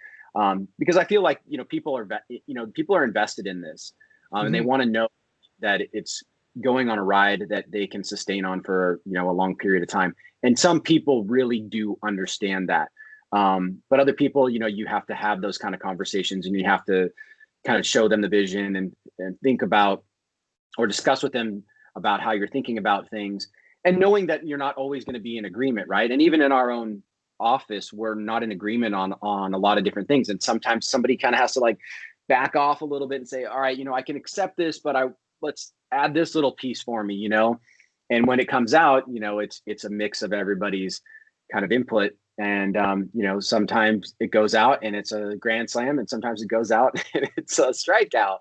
Because I feel like, people are invested in this, and they want to know that it's going on a ride that they can sustain on for, a long period of time. And some people really do understand that. But other people, you have to have those kind of conversations, and you have to kind of show them the vision and think about or discuss with them about how you're thinking about things, and knowing that you're not always going to be in agreement, right? And even in our own office, we're not in agreement on a lot of different things. And sometimes somebody kind of has to like back off a little bit and say, all right, I can accept this, but let's add this little piece for me, And when it comes out, it's a mix of everybody's kind of input. And, sometimes it goes out and it's a grand slam, and sometimes it goes out and it's a strikeout.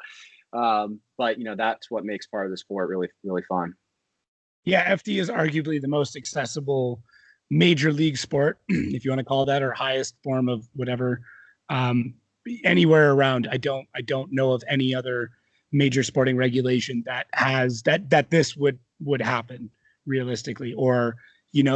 But that's what makes part of the sport really, really fun. Yeah, FD is arguably the most accessible major league sport, if you want to call that, or highest form of whatever. Anywhere around, I don't know of any other major sporting regulation that has that this would happen realistically, or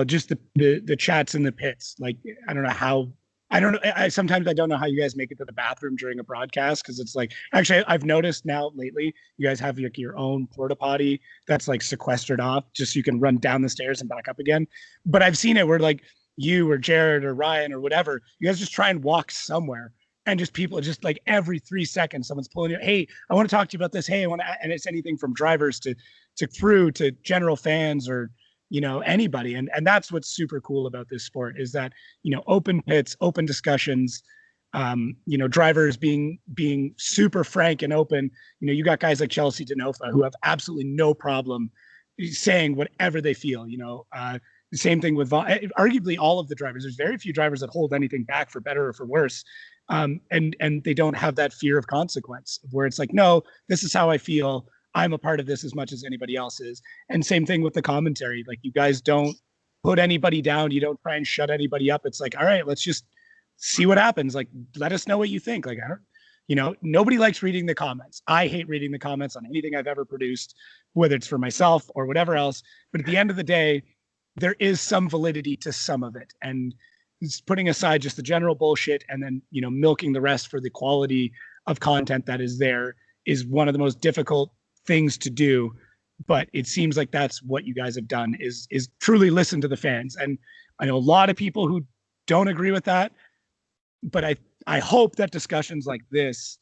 just the chats in the pits. Like, I don't know how. I don't know. Sometimes I don't know how you guys make it to the bathroom during a broadcast, because it's like, actually, I've noticed now lately, you guys have like your own porta potty that's like sequestered off, just so you can run down the stairs and back up again. But I've seen it where like you or Jared or Ryan or whatever, you guys just try and walk somewhere, and just people just like every 3 seconds, someone's pulling you. Hey, I want to talk to you about this. Hey, I want to, and it's anything from drivers to crew to general fans, or anybody. And that's what's super cool about this sport, is that open pits, open discussions, drivers being super frank and open. You got guys like Chelsea Denofa who have absolutely no problem saying whatever they feel. The same thing with arguably all of the drivers. There's very few drivers that hold anything back, for better or for worse. And they don't have that fear of consequence, where it's like, no, this is how I feel. I'm a part of this as much as anybody else is. And same thing with the commentary. Like, you guys don't put anybody down. You don't try and shut anybody up. It's like, all right, let's just see what happens. Like, let us know what you think. Like, nobody likes reading the comments. I hate reading the comments on anything I've ever produced, whether it's for myself or whatever else. But at the end of the day, there is some validity to some of it. And it's putting aside just the general bullshit, and then, milking the rest for the quality of content that is there, is one of the most difficult things to do. But it seems like that's what you guys have done, is truly listen to the fans. And I know a lot of people who don't agree with that, but I hope that discussions like this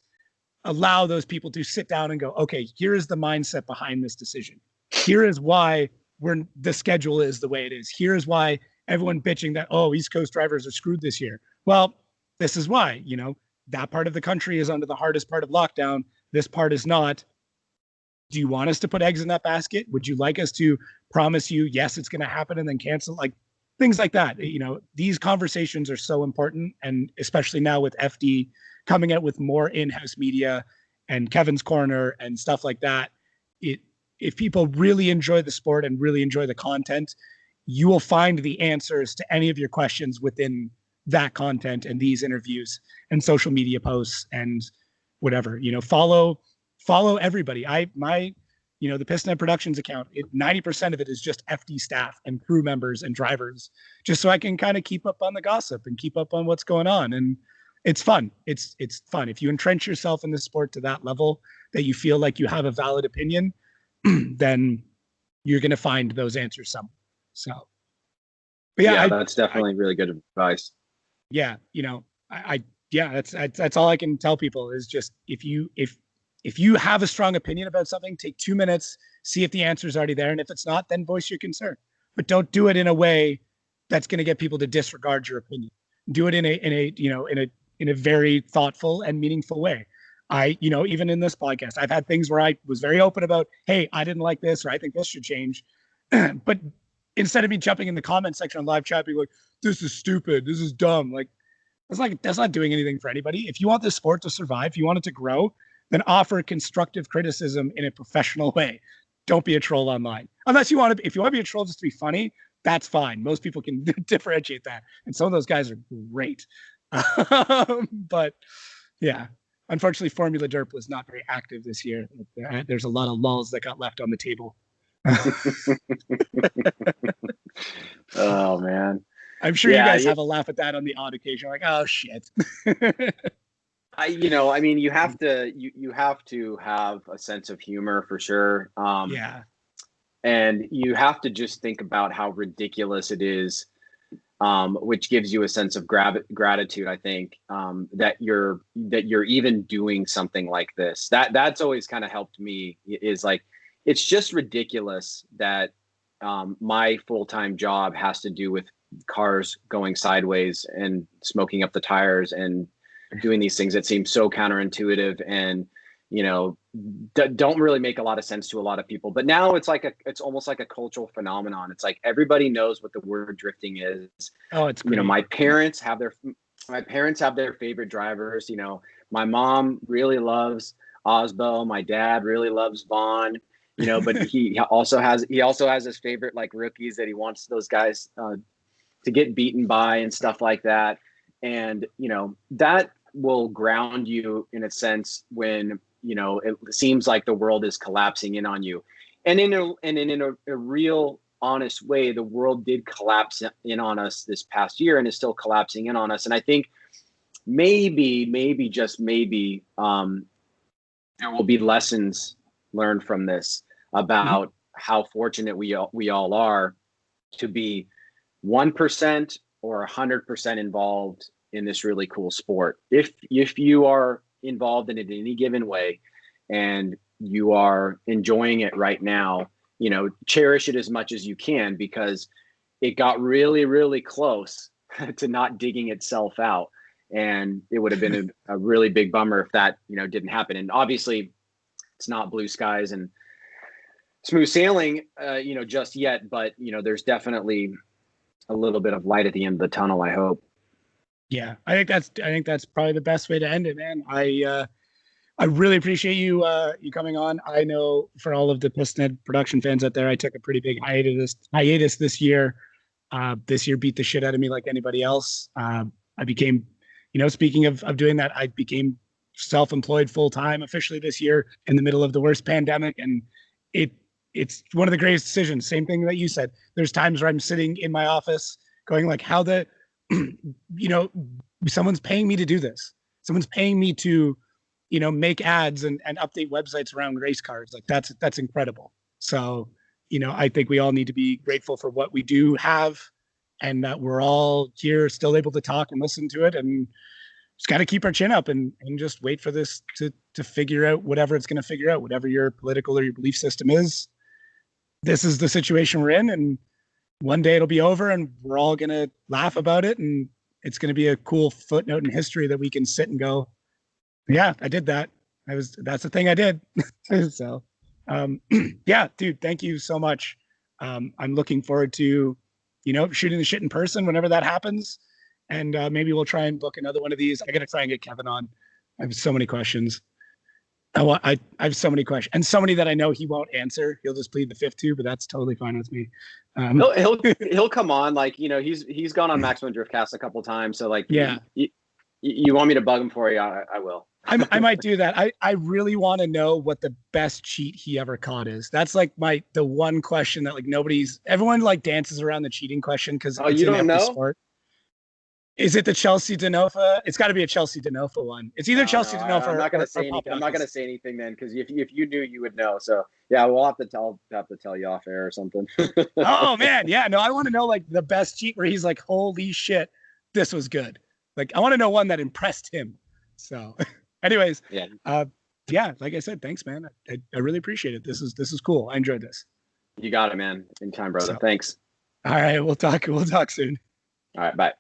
allow those people to sit down and go, okay, here is the mindset behind this decision. Here is why the schedule is the way it is. Here is why everyone bitching that, oh, East Coast drivers are screwed this year. Well, this is why. That part of the country is under the hardest part of lockdown. This part is not. Do you want us to put eggs in that basket? Would you like us to promise you, yes, it's going to happen, and then cancel? Like, things like that. These conversations are so important. And especially now with FD coming out with more in-house media and Kevin's Corner and stuff like that, if people really enjoy the sport and really enjoy the content, you will find the answers to any of your questions within that content and these interviews and social media posts and whatever. Follow everybody. The Piston Productions account, 90% of it is just FD staff and crew members and drivers, just so I can kind of keep up on the gossip and keep up on what's going on. And it's fun. It's fun. If you entrench yourself in the sport to that level, that you feel like you have a valid opinion, then you're going to find those answers somewhere. So, but yeah, that's definitely really good advice. Yeah. That's all I can tell people, is just, if you have a strong opinion about something, take 2 minutes, see if the answer is already there. And if it's not, then voice your concern. But don't do it in a way that's going to get people to disregard your opinion. Do it in a very thoughtful and meaningful way. Even in this podcast, I've had things where I was very open about, hey, I didn't like this, or I think this should change. But instead of me jumping in the comment section on live chat, being like, this is stupid, this is dumb, like, that's not doing anything for anybody. If you want this sport to survive, if you want it to grow, then offer constructive criticism in a professional way. Don't be a troll online. Unless if you want to be a troll just to be funny, that's fine. Most people can differentiate that. And some of those guys are great. But yeah, unfortunately, Formula Derp was not very active this year. There's a lot of lulls that got left on the table. Oh, man. I'm sure you guys have a laugh at that on the odd occasion. Like, oh, shit. You have to have a sense of humor for sure. Yeah. And you have to just think about how ridiculous it is which gives you a sense of gratitude. I think that you're even doing something like this. That's always kind of helped me. Is like, it's just ridiculous that my full-time job has to do with cars going sideways and smoking up the tires and doing these things that seem so counterintuitive and, you know, don't really make a lot of sense to a lot of people. But now it's like it's almost like a cultural phenomenon. It's like everybody knows what the word drifting is. Oh, it's great. You know, my parents have their favorite drivers. You know, my mom really loves Osbo. My dad really loves Vaughn. You know, but he also has his favorite like rookies that he wants those guys to get beaten by and stuff like that. And, you know, that will ground you in a sense when, you know, it seems like the world is collapsing in on you. And in a real honest way, the world did collapse in on us this past year and is still collapsing in on us. And I think maybe just maybe there will be lessons learned from this about how fortunate we all are to be 1% or 100% involved in this really cool sport. If you are involved in it in any given way and you are enjoying it right now, you know, cherish it as much as you can, because it got really, really close to not digging itself out. And it would have been a really big bummer if that, you know, didn't happen. And obviously it's not blue skies and smooth sailing, you know, just yet, but, you know, there's definitely a little bit of light at the end of the tunnel, I hope. Yeah, I think that's probably the best way to end it, man. I really appreciate you coming on. I know for all of the Pistonhead production fans out there, I took a pretty big hiatus this year. This year beat the shit out of me like anybody else. I became, you know, speaking of doing that, I became self-employed full-time officially this year in the middle of the worst pandemic, and it's one of the greatest decisions. Same thing that you said. There's times where I'm sitting in my office going like, how the you know, someone's paying me to do this. Someone's paying me to, you know, make ads and update websites around race cars. Like that's incredible. So, you know, I think we all need to be grateful for what we do have, and that we're all here still able to talk and listen to it, and just got to keep our chin up and just wait for this to figure out whatever it's going to figure out, whatever your political or your belief system is. This is the situation we're in, and one day it'll be over and we're all going to laugh about it. And it's going to be a cool footnote in history that we can sit and go, yeah, I did that. That's the thing I did. So, yeah, dude, thank you so much. I'm looking forward to, you know, shooting the shit in person whenever that happens. And maybe we'll try and book another one of these. I got to try and get Kevin on. I have so many questions. I have so many questions, and so many that I know he won't answer. He'll just plead the fifth too, but that's totally fine with me. He'll come on. Like, you know, he's gone on Maximum Driftcast a couple times. So like, yeah, you want me to bug him for you? I will. I might do that. I really want to know what the best cheat he ever caught is. That's like the one question that like everyone like dances around the cheating question because you don't know. Sport. Is it the Chelsea Denofa? It's got to be a Chelsea Denofa one. It's either Chelsea Denofa. I'm not going to say anything. I'm not going to say anything then, because if you knew, you would know. So yeah, we'll have to tell you off air or something. Oh man, yeah. No, I want to know like the best cheat where he's like, holy shit, this was good. Like I want to know one that impressed him. So, anyways, yeah. Like I said, thanks, man. I really appreciate it. This is cool. I enjoyed this. You got it, man. In time, brother. Thanks. All right, we'll talk soon. All right, bye.